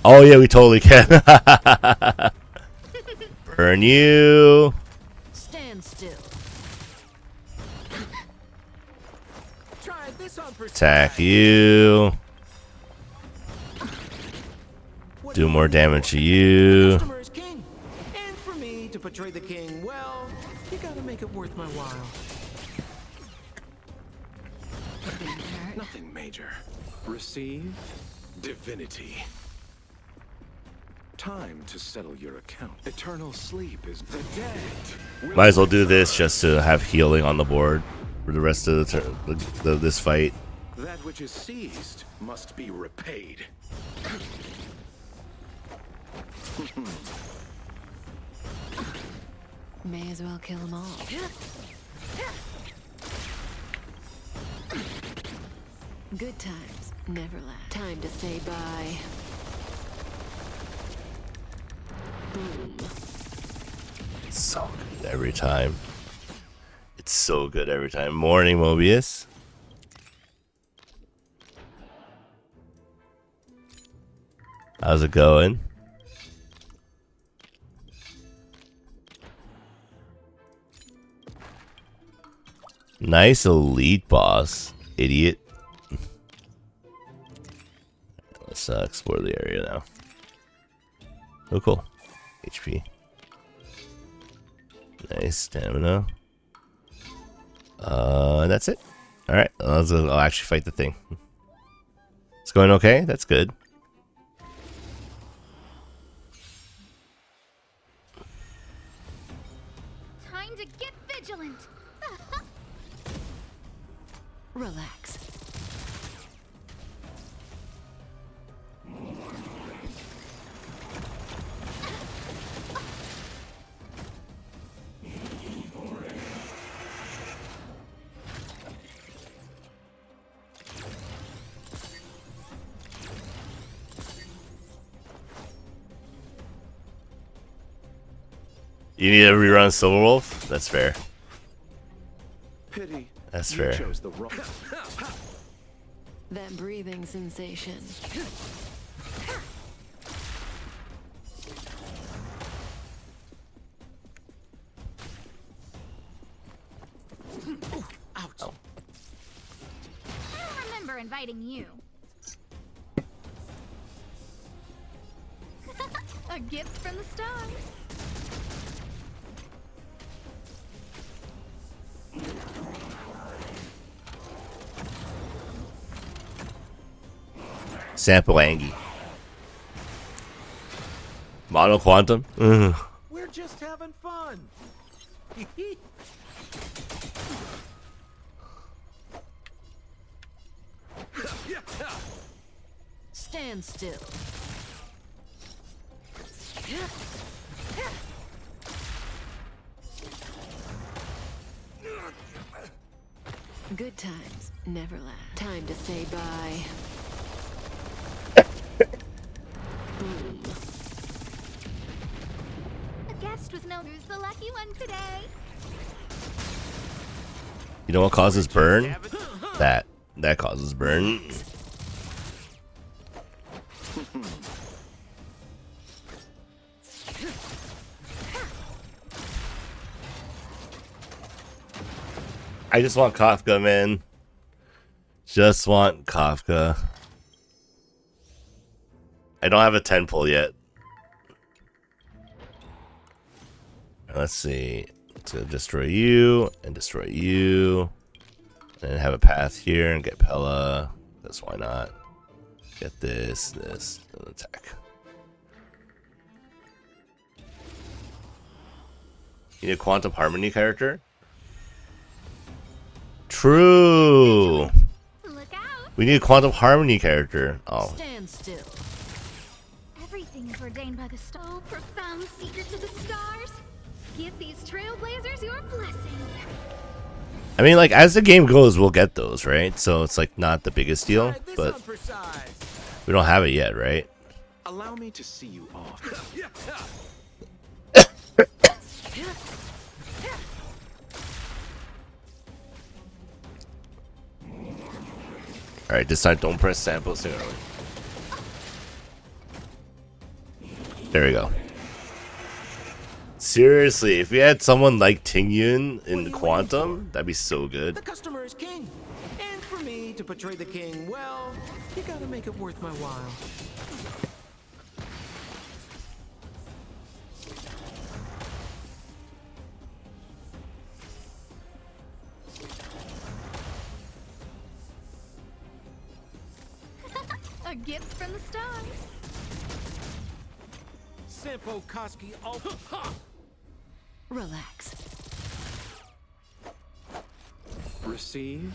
Oh yeah, we totally can. Burn you. Stand still. try this on for Attack you. Do more damage to you. Customer is king. And for me to portray the king, well, you gotta make it worth my while. Nothing major. Receive divinity. Time to settle your account. Eternal sleep is the dead. Might as well do this just to have healing on the board for the rest of this fight. That which is seized must be repaid. May as well kill them all. Good times never last. Time to say bye. Boom. It's so good every time. It's so good every time. Morning, Mobius. How's it going? Nice elite boss, idiot. Let's explore the area now. Oh, cool. HP. Nice stamina. And that's it. All right, I'll actually fight the thing. It's going okay. That's good. Time to get vigilant. Relax. You need to rerun Silver Wolf? That's fair. Pity. That's you fair. chose the wrong. That breathing sensation. Ouch. Oh. I don't remember inviting you. A gift from the stars. Sample Angie. Mono Quantum? Ugh. We're just having fun. Stand still. Good times never last. Time to say bye. Boom. A guest with no who's the lucky one today. You know what causes burn? That causes burn. I just want Kafka, man. Just want Kafka. I don't have a 10 pull yet. Let's see. To destroy you and destroy you. And have a path here and get Pella. That's why not. Get this, and attack. You need a Quantum Harmony character? True. Look out! We need a Quantum Harmony character. Oh. Stand still. Everything is ordained by the star. Profound secrets of the stars. Give these trailblazers your blessing. I mean, like, as the game goes, we'll get those, right? So it's, like, not the biggest deal, Try this but on for size. we don't have it yet, right? Allow me to see you off. Alright, this time don't press sample signal. There we go. Seriously, if we had someone like Tingyun in Quantum, that'd be so good. The customer is king. And for me to portray the king, well, you gotta make it worth my while. A gift from the stars. Sampo Koski Relax. Receive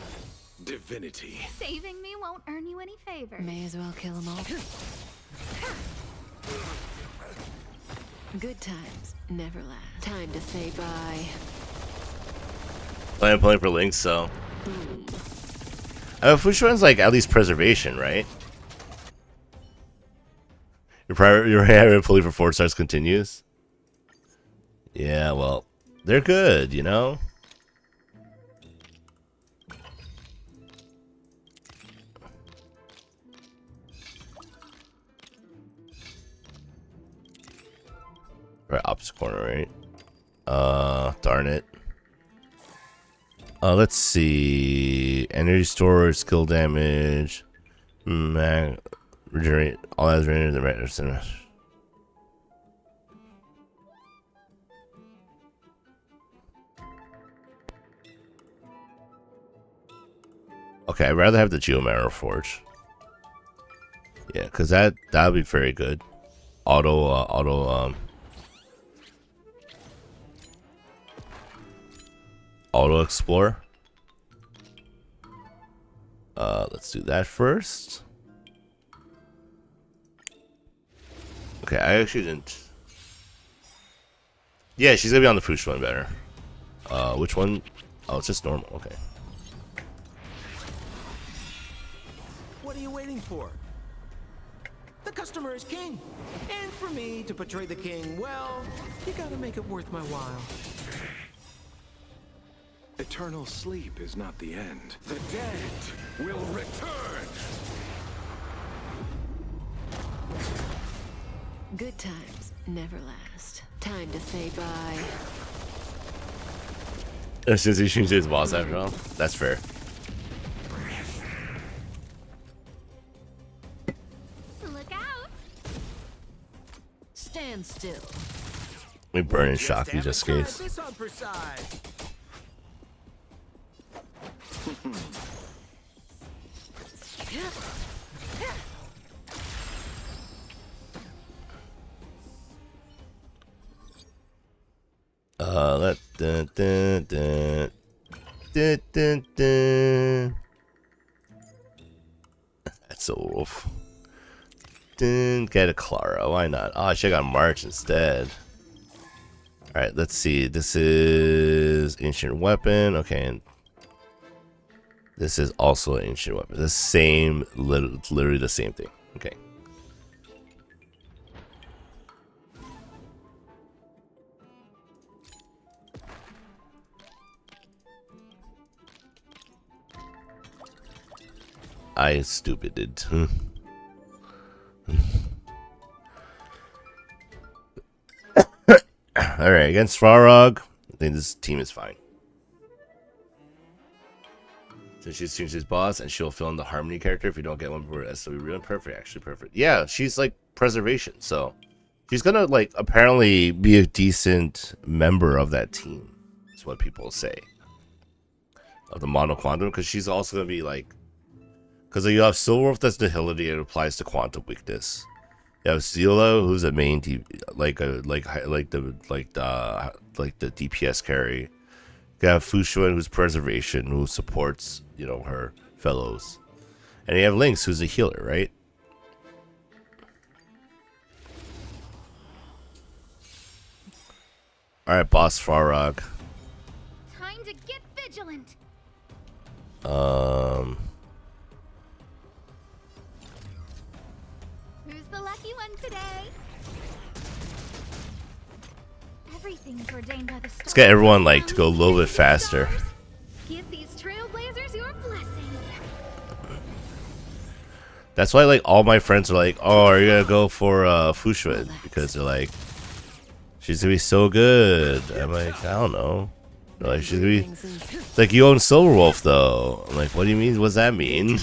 divinity. Saving me won't earn you any favor. May as well kill them all. Good times never last. Time to say bye. I'm playing for Link, so. Boom. Fushuan's like at least preservation, right? Your having fully for 4 stars continues. Yeah, well, they're good, you know. Right, opposite corner, right? Darn it. Let's see. Energy storage, skill damage, regenerate all as regenerated the right center. Okay, I'd rather have the Geomarrow Forge. Yeah, because that would be very good. Auto explore. Let's do that first. Okay, I actually didn't. Yeah, she's gonna be on the Fush one better. Which one? Oh, it's just normal. Okay. What are you waiting for? The customer is king. And for me to portray the king, well, you gotta make it worth my while. Eternal sleep is not the end. The dead will return. Good times never last. Time to say bye. Since he shoots his boss after all, that's fair. Look out! Stand still. We burn in shock. You just Try case. this on for size. Let dun, dun, dun, dun, dun, dun. That's a wolf. Dun, get a Clara. Why not? Oh, I should have got March instead. All right, let's see. This is ancient weapon. Okay, and this is also an ancient weapon. The same, literally the same thing. Okay. I stupided. Alright, against Farog, I think this team is fine. So she's his boss, and she'll fill in the Harmony character if you don't get one for SW real. Perfect, actually perfect. Yeah, she's like preservation, so she's gonna like apparently be a decent member of that team. Is what people say. Of the Mono Quantum, because she's also gonna be like, because you have Silverwolf that's Nihility, it applies to Quantum Weakness. You have Zila, who's a main like the DPS carry. You have Fushuan, who's preservation, who supports, you know, her fellows. And you have Lynx, who's a healer, right? Alright, boss Farog. Time to get vigilant. Who's the lucky one today? Everything's ordained by the stars. Let's get everyone like to go a little bit faster. Give these trailblazers your blessing. That's why like all my friends are like, oh, are you gonna go for Fushuan? Because they're like, she's gonna be so good. I'm like, I don't know. They're like, she's gonna be, it's like, you own Silverwolf though. I'm like, what do you mean? What's that mean?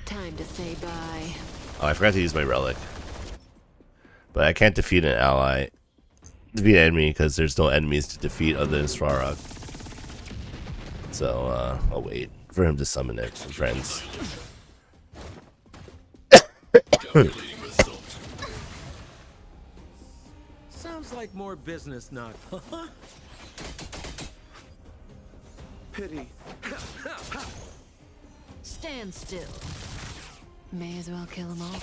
Time to say bye. Oh, I forgot to use my relic. But I can't defeat an ally. Defeat an enemy because there's no enemies to defeat other than Svarog. So, I'll wait for him to summon it, friends. Sounds like more business, not. Pity. Stand still. May as well kill them all.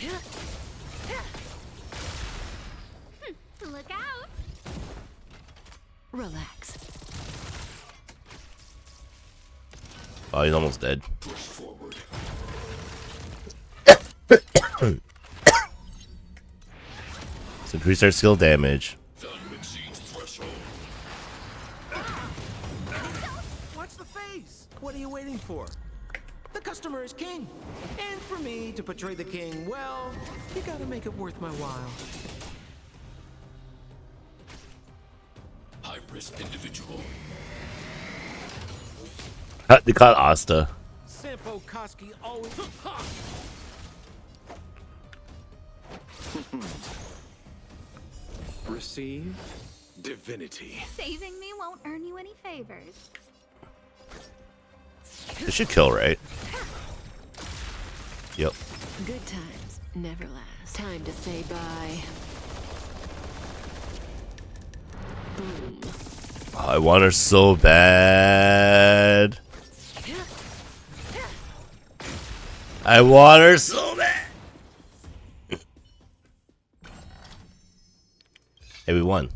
Look out. Relax. Oh, he's almost dead. So increase our skill damage. Watch the face. What are you waiting for? The customer is king. And for me to portray the king, well, you gotta make it worth my while. High-risk individual. They caught Asta. Sampo Koski always. Receive divinity. Saving me won't earn you any favors. It should kill, right? Yep. Good times never last. Time to say bye. Boom. Oh, I want her so bad. I want her so bad. Hey, we won.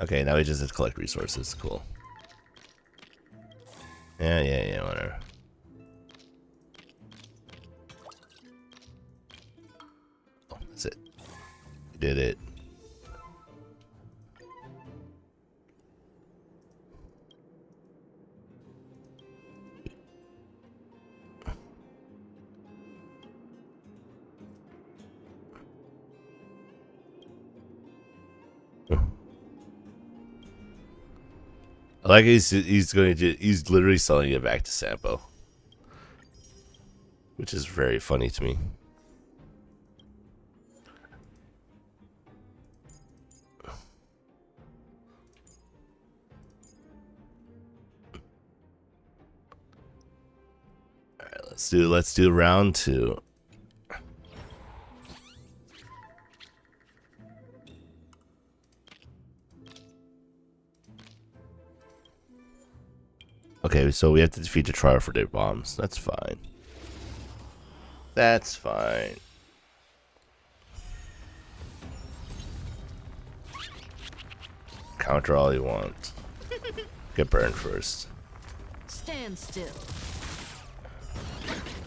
Okay, now we just have to collect resources. Cool. Yeah, whatever. Oh, that's it. We did it. I like he's literally selling it back to Sampo, which is very funny to me. All right, let's do round 2. Okay, so we have to defeat the trial for their bombs. That's fine. That's fine. Counter all you want. Get burned first. Stand still.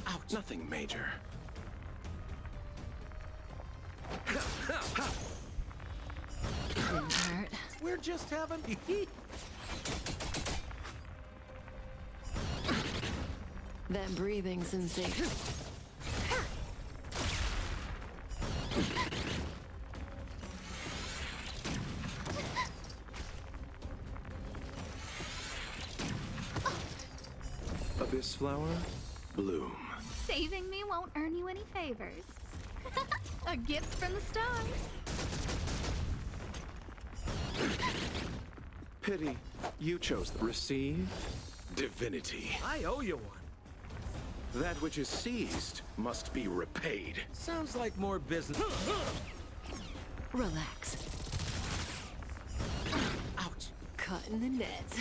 Ouch. Nothing major. Didn't hurt. We're just having. That breathing sensation. Abyss flower, bloom. Saving me won't earn you any favors. A gift from the stars. Pity, you chose the receive divinity. I owe you one. That which is seized must be repaid. Sounds like more business. Relax. Ouch. Cutting the nets.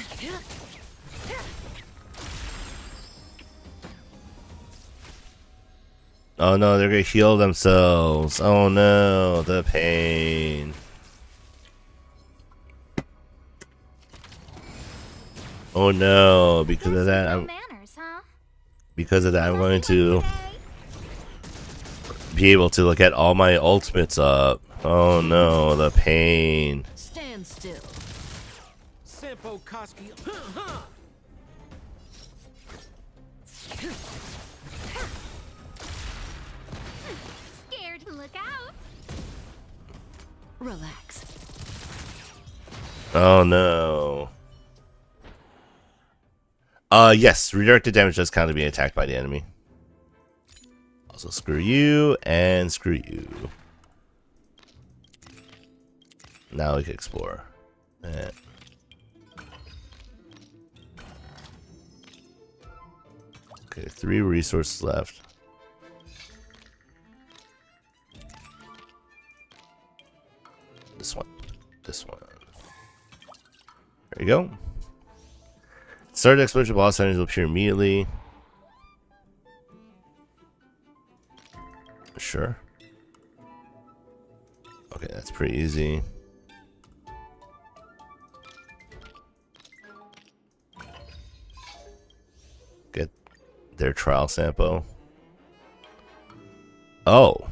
Oh no, they're gonna heal themselves. Oh no, the pain. Oh no, because of that, No I'm manners, huh? I'm going to be able to look at all my ultimates up. Oh no, the pain. Stand still. Sampo Koski. Scared to look out. Relax. Oh no. Yes, redirected damage does count to being attacked by the enemy. Also, screw you and screw you. Now we can explore. Okay, 3 resources left. This one. This one. There you go. Start explosion, boss enemies will appear immediately. Sure. Okay, that's pretty easy. Get their trial sample. Oh.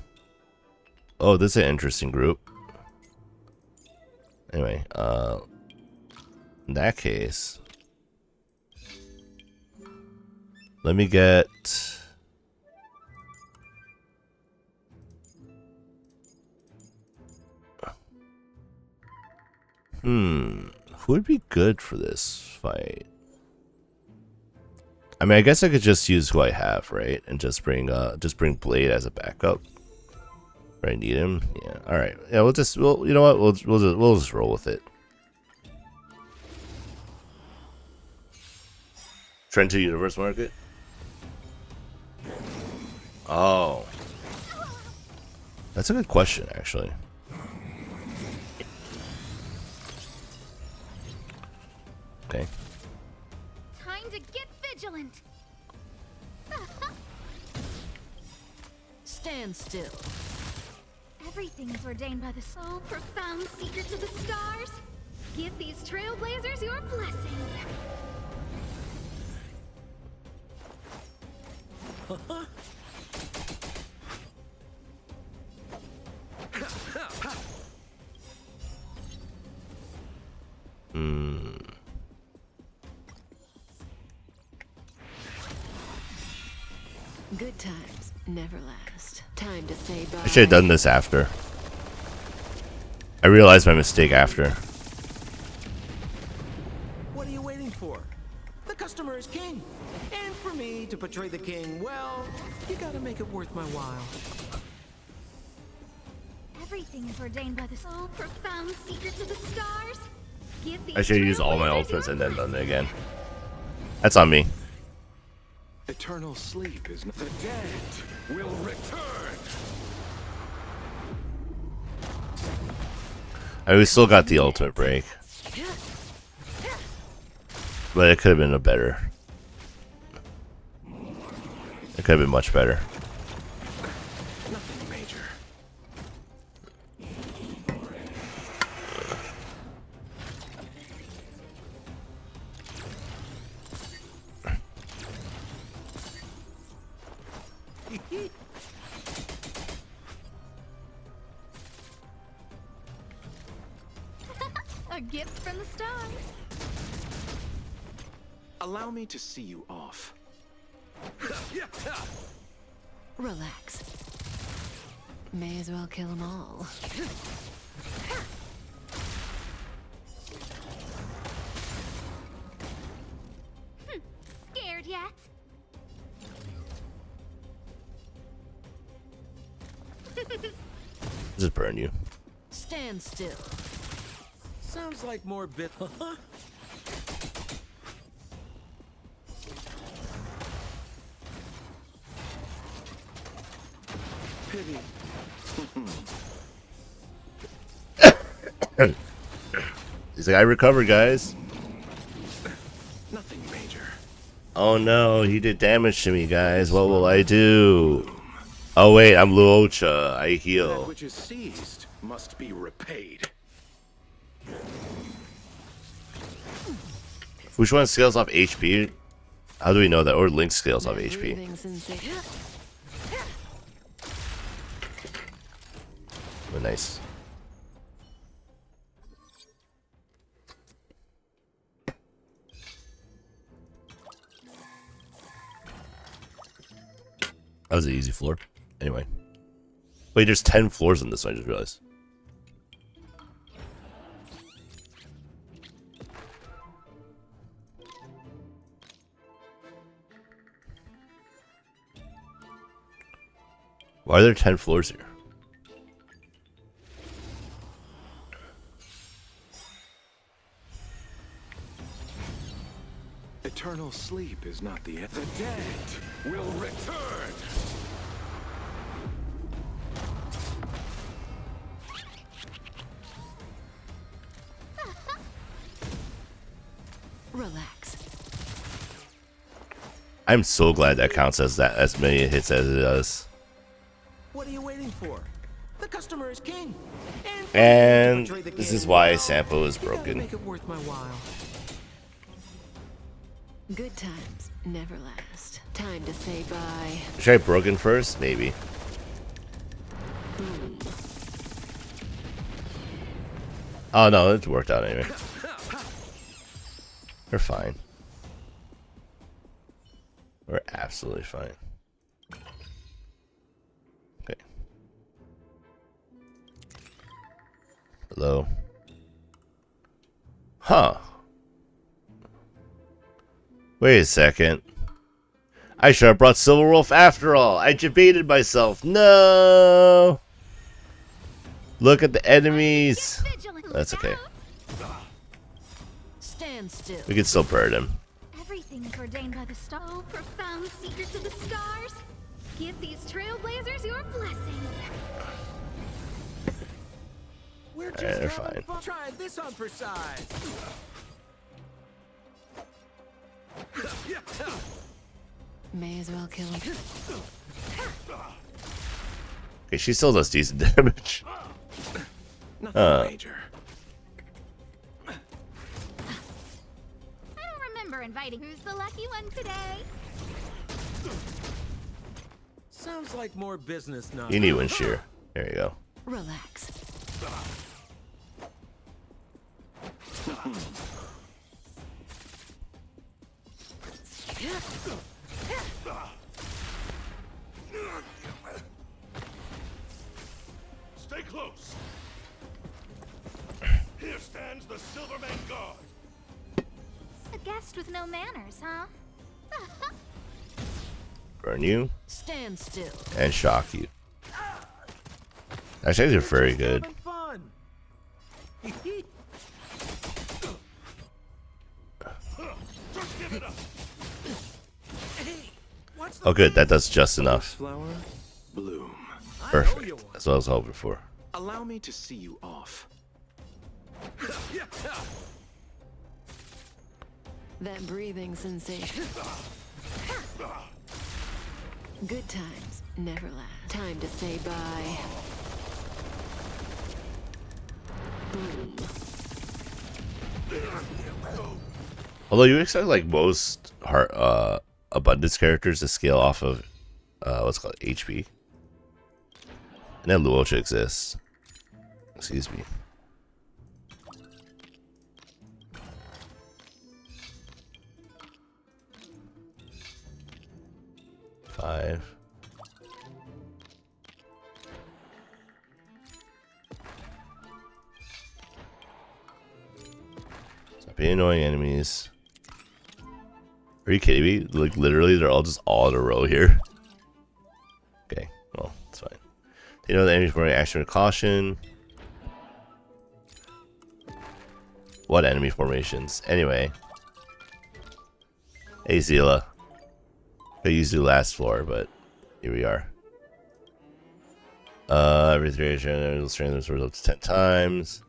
Oh, this is an interesting group. Anyway, in that case, let me get who would be good for this fight? I mean, I guess I could just use who I have, right? And just bring Blade as a backup. Right, need him. Yeah. All right. Yeah, we'll you know what? We'll just roll with it. Trend to Universe Market. Oh, that's a good question, actually. Okay. Time to get vigilant. Stand still. Everything is ordained by the soul. Profound secrets of the stars. Give these trailblazers your blessing. Good times never last. Time to say bye. I should have done this after. I realized my mistake after. What are you waiting for? The customer is king. And for me to portray the king, well, you gotta make it worth my while. Everything is ordained by the soul. Profound secrets of the stars. Give these I should have used all my trailblazers ultimates your and then done it blessing. again. That's on me. Eternal sleep is not. The dead will return. I mean, we still got the ultimate break, but it could have been a better It could have been much better. Nothing major. A gift from the stars. Allow me to see you off. Relax. May as well kill them all. Scared yet? Just burn you. Stand still. Sounds like more bit. Pity. He's like, I recovered, guys. Nothing major. Oh no, he did damage to me, guys. What will I do? Oh wait, I'm Luocha. I That heal. which is seized must be repaid. Which one scales off HP? How do we know that? Or Link scales off That HP. breathing sensation. Oh, nice. That was an easy floor. Anyway. Wait, there's 10 floors in this one, I just realized. Why are there 10 floors here? Eternal sleep is not the end. The dead will return. Relax. I'm so glad that counts as as many hits as it does. What are you waiting for? The customer is king. And for me to portray the this king is why well, Sampo is you gotta broken. Make it worth my while. Good times never last. Time to say bye. Should I broken first? Maybe. Boom. Oh no, it worked out anyway. We're fine. We're absolutely fine. Okay. Hello. Huh. Wait a second. I should have brought Silver Wolf after all. I debated myself. No. Look at the enemies. That's okay. Stand still. We can still burn him. Everything is ordained by the star. Oh, profound secrets of the stars. Give these trailblazers your blessing. We're just they're having fine. fun. Try this on for size. May as well kill him. Okay, she still does decent damage. Nothing major. I don't remember inviting. Who's the lucky one today? Sounds like more business now. You need one shear. There you go. Relax. Stay close. Here stands the Silverman Guard. A guest with no manners, huh? Burn you Stand still. and shock you. Actually, they're very good. Having fun. Just give it up. Hey, what's the Oh, good. That does just enough. Flower, bloom. Perfect. That's what I was hoping for. Allow me to see you off. That breathing sensation. Good times never last. Time to say bye. Boom. Although you expect like most abundance characters to scale off of what's called HP. And then Luocha exists. Excuse me. Five. Stop being annoying enemies. Are you kidding me? Like literally, they're all in a row here. Okay, well, it's fine. You know the enemies forming action with caution. What enemy formations? Anyway. Hey Zila. I used to last floor, but here we are. Every 3 it'll strain them swords up to 10 times.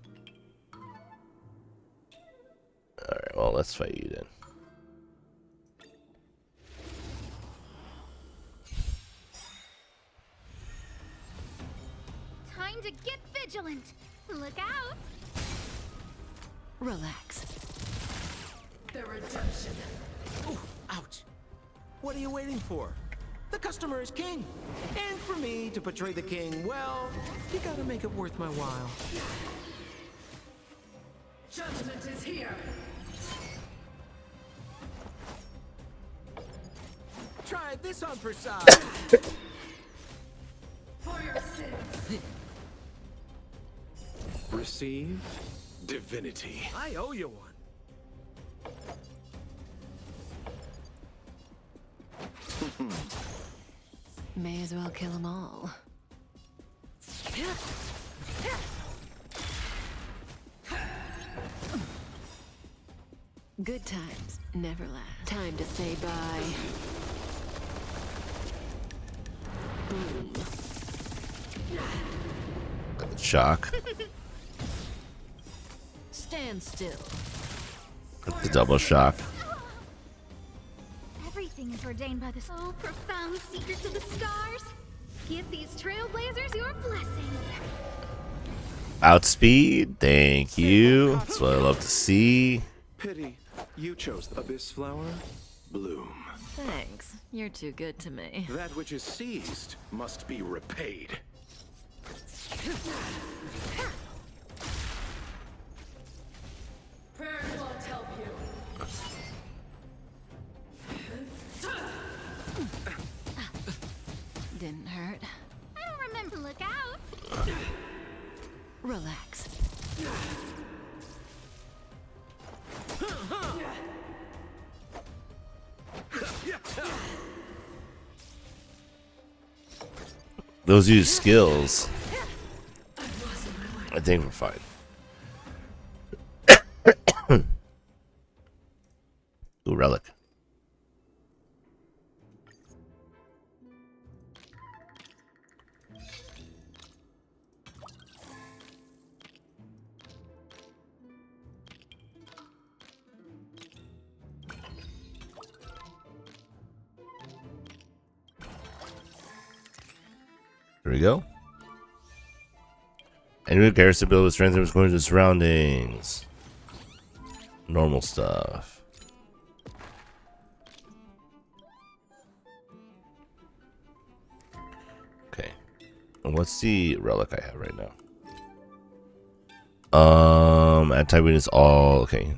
Alright, well, let's fight you then. Time to get vigilant. Look out. Relax. The redemption. Ooh, ouch. What are you waiting for? The customer is king. And for me to portray the king, well, you gotta make it worth my while. Judgment is here. Try this on for size. For your sins. Receive divinity. I owe you one. May as well kill them all. Good times never last. Time to say bye. Boom. Shock. Stand still. The double shock. Everything is ordained by the so profound secrets of the stars. Give these trailblazers your blessing. Outspeed. Thank you. That's what I love to see. Pity, you chose the abyss flower. Bloom. Thanks. You're too good to me. That which is seized must be repaid. Prayers won't help you. Didn't hurt. I don't remember. Look out. Relax. Those use skills. I think we're fine. Ooh, relic. There we go. Enemy garrison build with strength and going to the surroundings. Normal stuff. Okay. And what's the relic I have right now? Anti-witness all. Okay.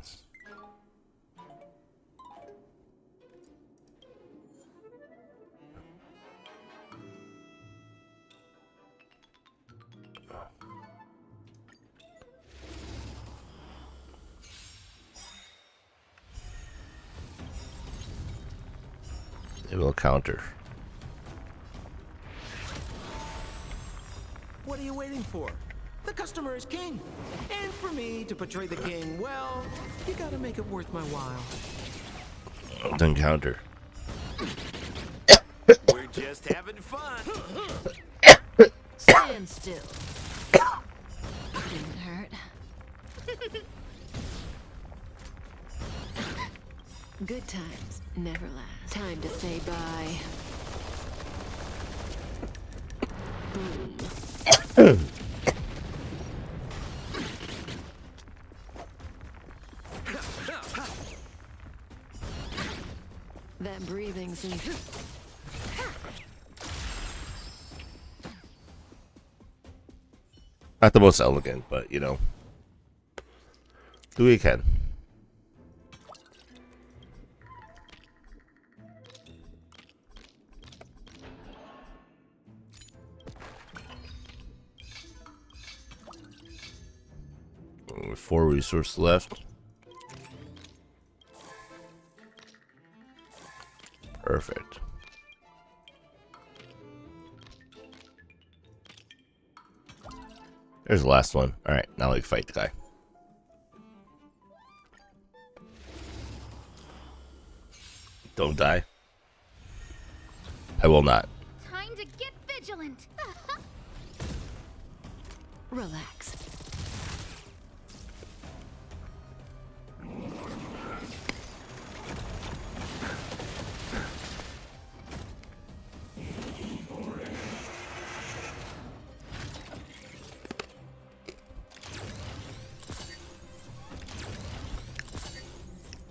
It will counter. What are you waiting for? The customer is king. And for me to portray the king, well, you gotta make it worth my while. Then counter. We're just having fun. Stand still. Didn't hurt. Good times never last. Time to say bye. That breathing seems... Not the most elegant, but you know, do what you can. Only 4 resources left. Perfect. There's the last one. Alright, now we can fight the guy. Don't die. I will not. Time to get vigilant. Relax.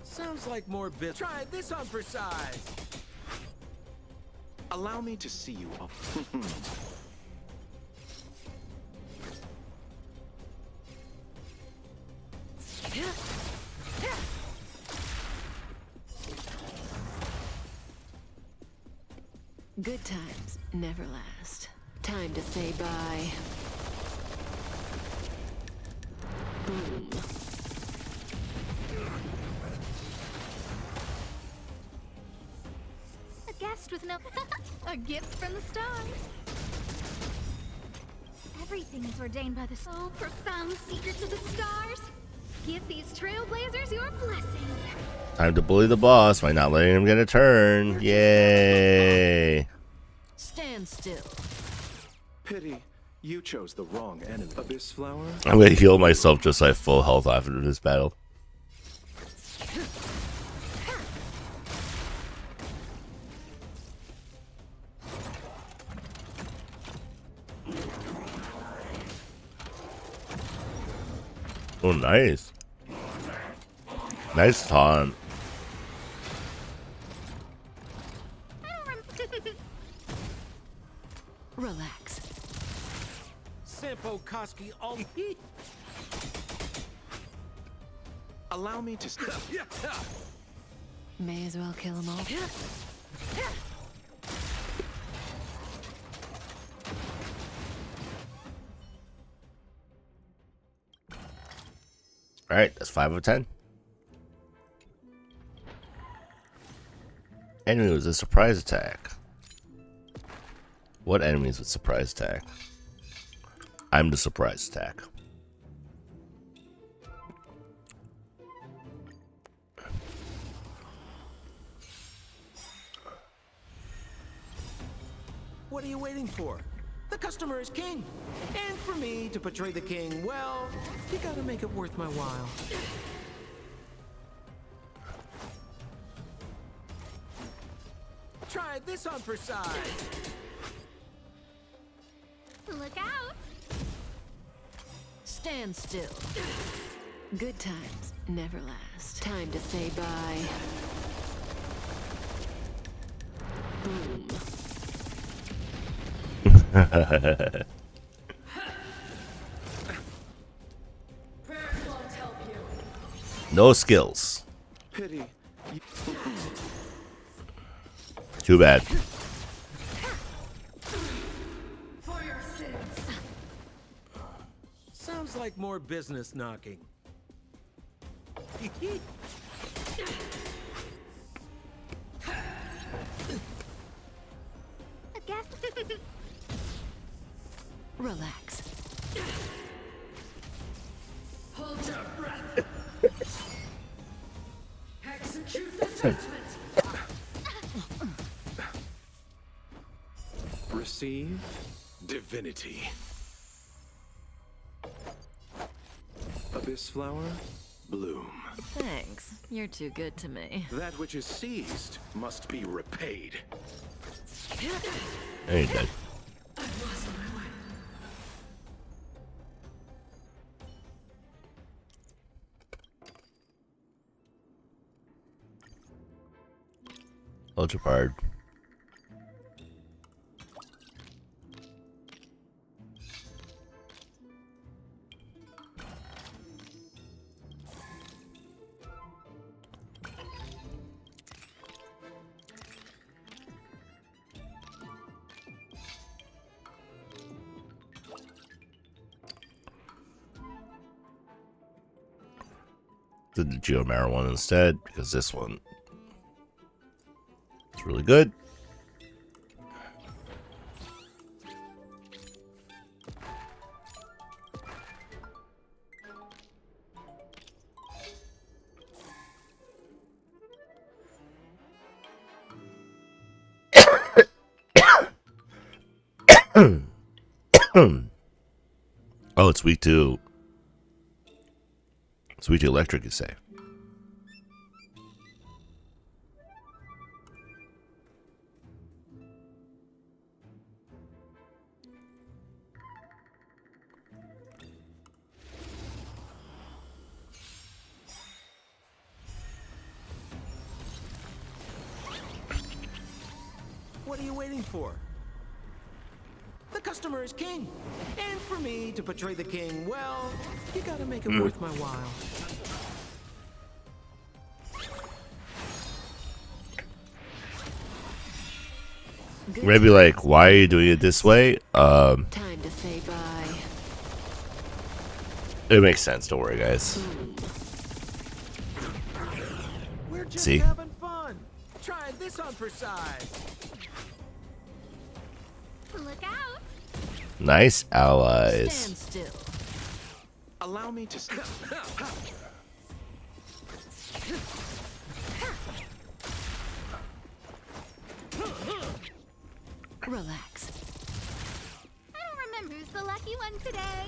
Sounds like more bit. Try this on for size. Allow me to see you up. Good times never last. Time to say bye. Boom. A guest with no... A gift from the stars. Everything is ordained by the so profound secrets of the stars. Give these trailblazers your blessing. Time to bully the boss by not letting him get a turn. Yay! Stand still. Pity, you chose the wrong enemy. Abyss Flower? I'm gonna heal myself just so I have full health after this battle. Oh, nice. Nice taunt. Relax. Simple Koski all Allow me to... May as well kill them all. Alright, that's 5 of 10. Enemy was a surprise attack. What enemies with surprise attack? I'm the surprise attack. What are you waiting for? The customer is king. And for me to portray the king, well, you gotta make it worth my while. Try this on for size. Look out. Stand still. Good times never last. Time to say bye. Boom. No skills. Pity. Too bad. For your sins. Sounds like more business knocking. A guest... Relax. Hold your breath. Execute the judgment. Receive divinity. Abyss Flower, bloom. Thanks. You're too good to me. That which is seized must be repaid. There you go. Ultra Bard. Did the Geomara one instead because this one is really good. Oh, it's weak to. It's weak to electric, you say? What are you waiting for? The customer is king. And for me to portray the king, well, you gotta make it worth my while. Maybe like, why are you doing it this way? Time to say bye. It makes sense. Don't worry, guys. We're just See? having fun. Try this on for size. Look out! Nice allies. Stand still. Allow me to. Relax. I don't remember who's the lucky one today.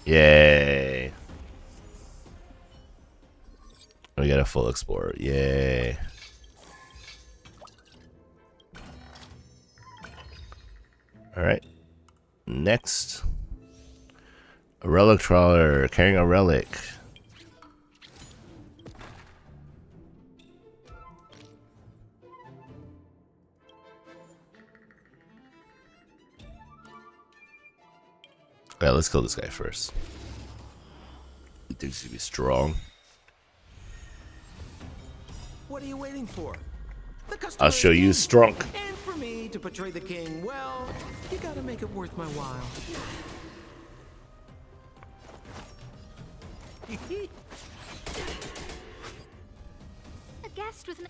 Yay. We got a full explorer. Yay. Alright. Next. A relic trawler carrying a relic. Alright, let's kill this guy first. He thinks he'd be strong. What are you waiting for? The customer I'll is show you king. strong. And for me to portray the king, well, you gotta make it worth my while. A guest with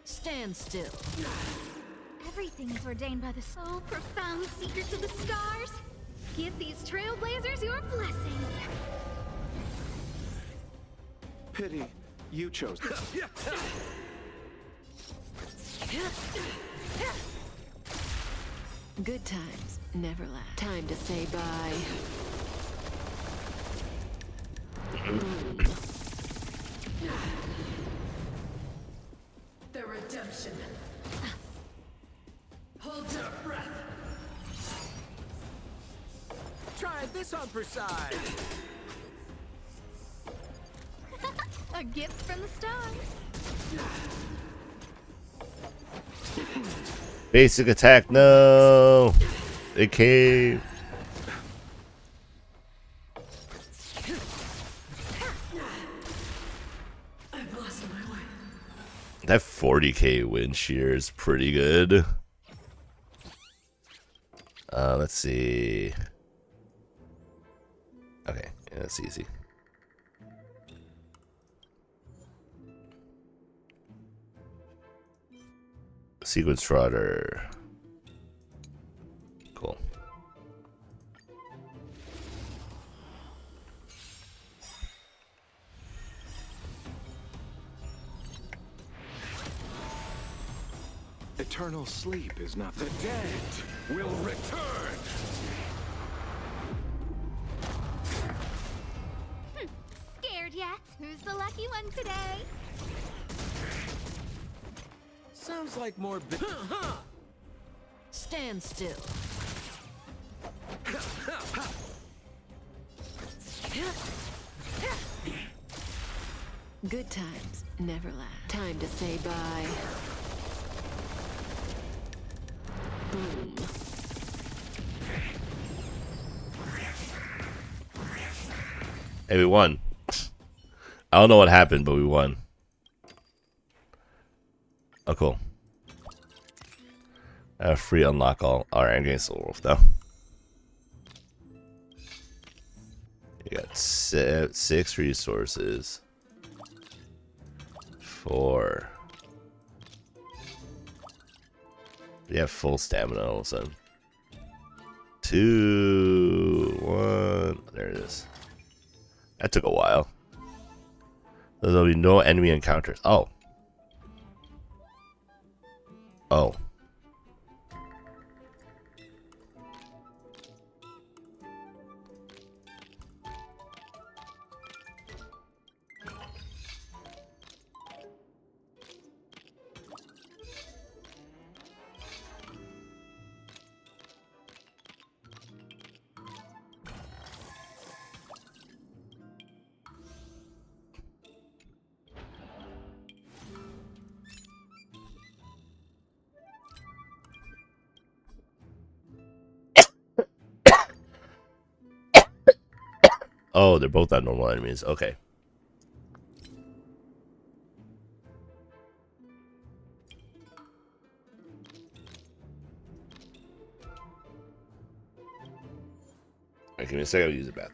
Stand still. Everything's ordained by the soul, profound secrets of the stars. Give these trailblazers your blessing. Pity, you chose. Good times never last. Time to say bye. The redemption. Hold your breath. Try this on for size. A gift from the stars. Basic attack, no! It came. I've lost my way. That 40k win shear is pretty good. Let's see. Okay, yeah, that's easy. Sequence Trotter. Cool. Eternal sleep is not. The dead will return. Scared yet? Who's the lucky one today? Sounds like more. Stand still. Good times never last. Time to say bye. Boom. Hey, we won. I don't know what happened, but we won. Oh, cool. Free unlock all. Alright, I'm getting Soul Wolf though. You got 6 resources. 4. You have full stamina all of a sudden. 2, 1. There it is. That took a while. There'll be no enemy encounters. Oh. Oh. Oh, they're both not normal enemies. Okay. Alright, give me a second. I'll use it back.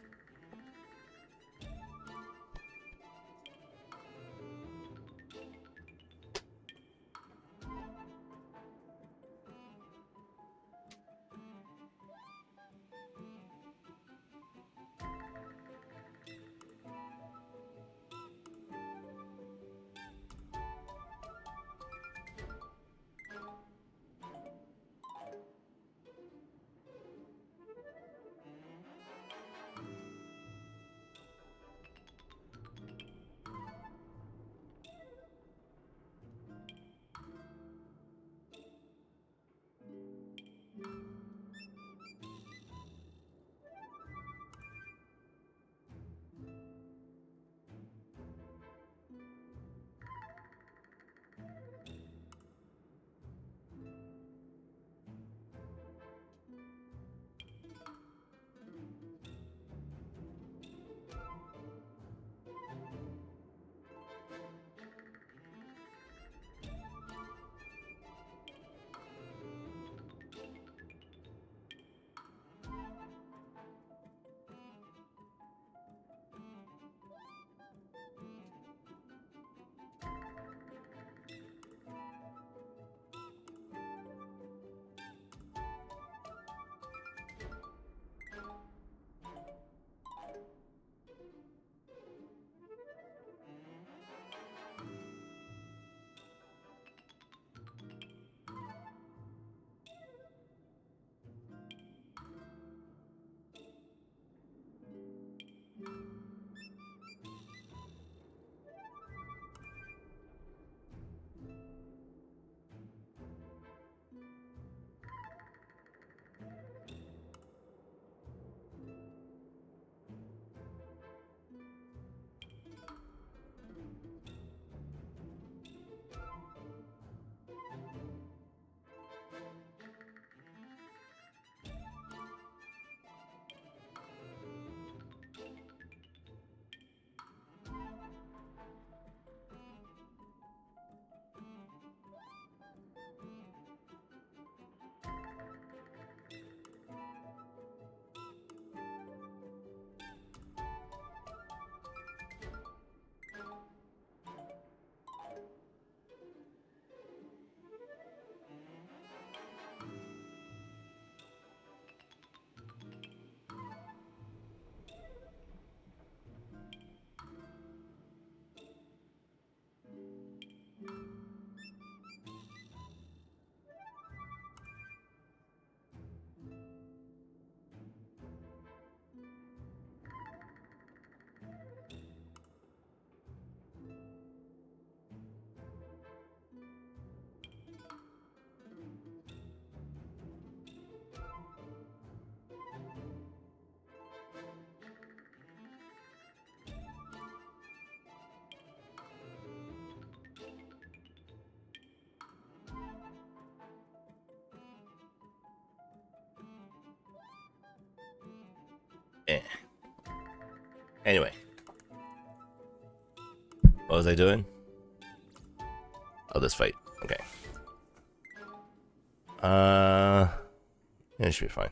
Eh. Anyway. What was I doing? Oh, this fight. Okay. Yeah, it should be fine.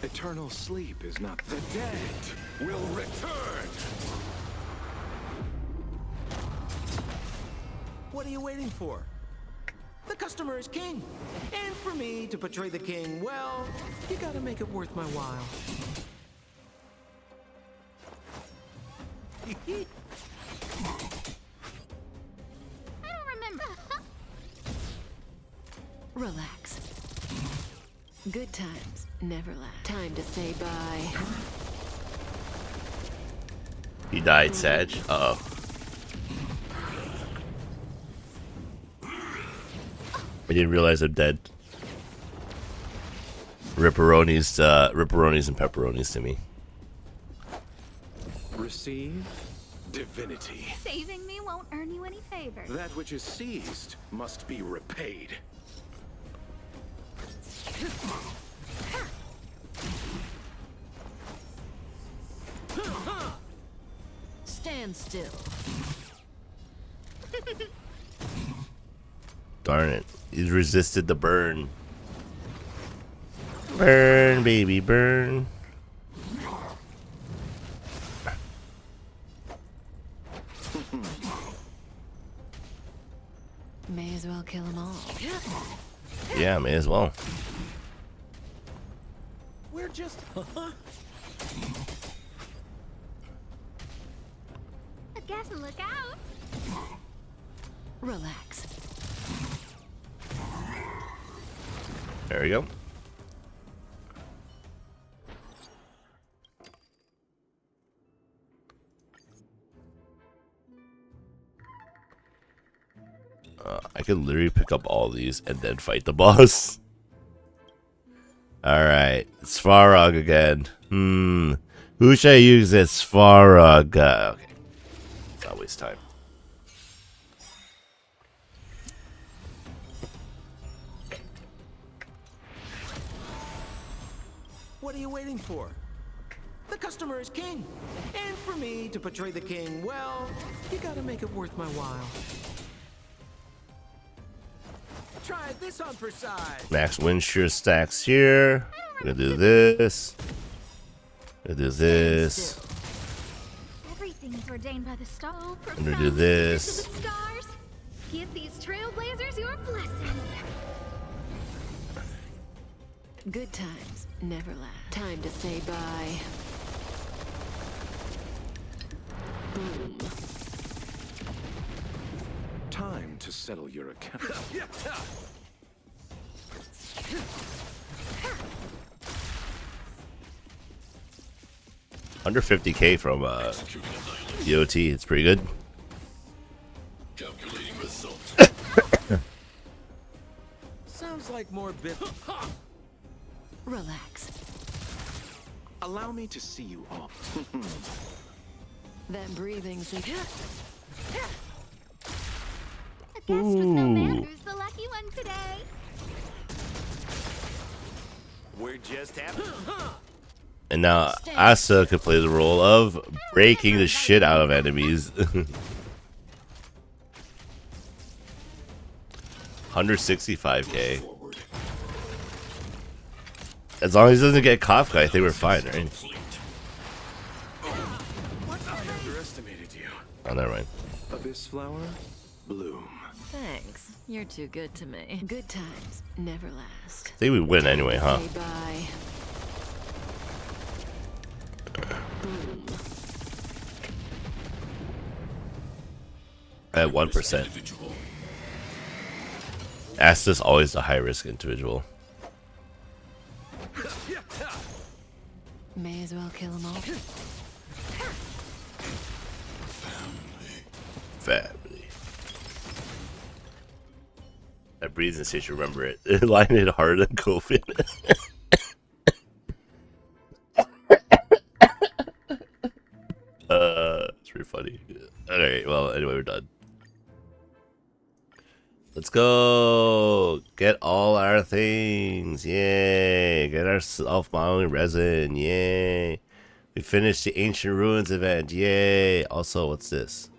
Eternal sleep is not the dead will return. What are you waiting for? The customer is king. And for me to portray the king, well, you gotta make it worth my while. I don't remember. Relax. Good times never last. Time to say bye. He died, Sag. Uh-oh. I didn't realize I'm dead. Ripperonis and pepperonis to me. Receive divinity. Saving me won't earn you any favors. That which is seized must be repaid. Stand still. Darn it. He's resisted the burn. Burn, baby, burn. May as well kill them all. Yeah, may as well. We're just... I guess and look out. Relax. There we go. I could literally pick up all these and then fight the boss. Alright, it's Svarog again. Who should I use as Svarog? Okay. Let's not waste time. What are you waiting for? The customer is king. And for me to portray the king, well, you gotta make it worth my while. Try this on for size. Max Windsure stacks here. Gonna do this. Gonna do this. Everything's ordained by the star. I'm gonna do this. To the stars. Give these trailblazers your blessing. Good times never last. Time to say bye. Boom. Time to settle your account. Under 50k from DOT. It's pretty good. Sounds like more bit. Relax. Allow me to see you off. That breathing's a... A guest with no manners, the lucky one today. We're just having... And now Asa could play the role of breaking the shit out of enemies. 165k. As long as he doesn't get Kafka, I think we're fine, right? I underestimated you. Oh, never mind. Abyss flower, bloom. Thanks. You're too good to me. Good times never last. I think we win anyway, huh? Say bye. Boom. At 1%. Asta's always the high risk individual. May as well kill them all. Family. That breathes in case you remember it. Line it harder than COVID. It's pretty funny. Alright, well, anyway, we're done. Let's go. Get all our things. Yay. Get our self-modeling resin. Yay. We finished the Ancient Ruins event. Yay. Also, what's this?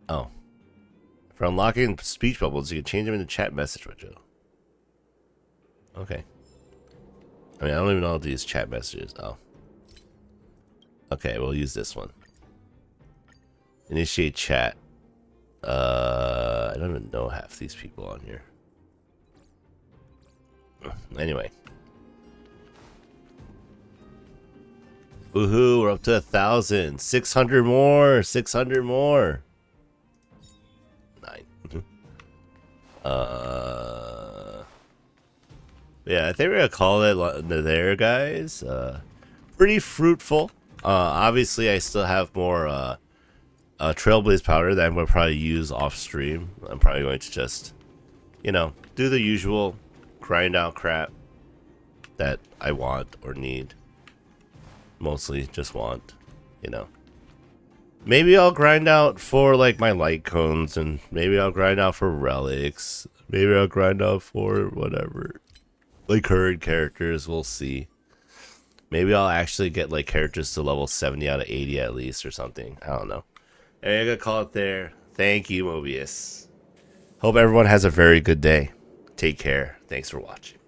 Oh. For unlocking speech bubbles, you can change them into chat message window. Okay. I mean, I don't even know how to use chat messages. Oh. Okay, we'll use this one. Initiate chat. I don't even know half these people on here. Anyway. Woohoo, we're up to 1,000. 600 more. 600 more. 9. Yeah, I think we're gonna call it there, guys. Pretty fruitful. Obviously, I still have more Trailblaze powder that I'm going to probably use off stream. I'm probably going to just, you know, do the usual grind out crap that I want or need. Mostly just want, you know. Maybe I'll grind out for like my light cones, and maybe I'll grind out for relics. Maybe I'll grind out for whatever. Like current characters, we'll see. Maybe I'll actually get like characters to level 70 out of 80 at least or something. I don't know. Anyway, I'm gonna call it there. Thank you, Mobius. Hope everyone has a very good day. Take care. Thanks for watching.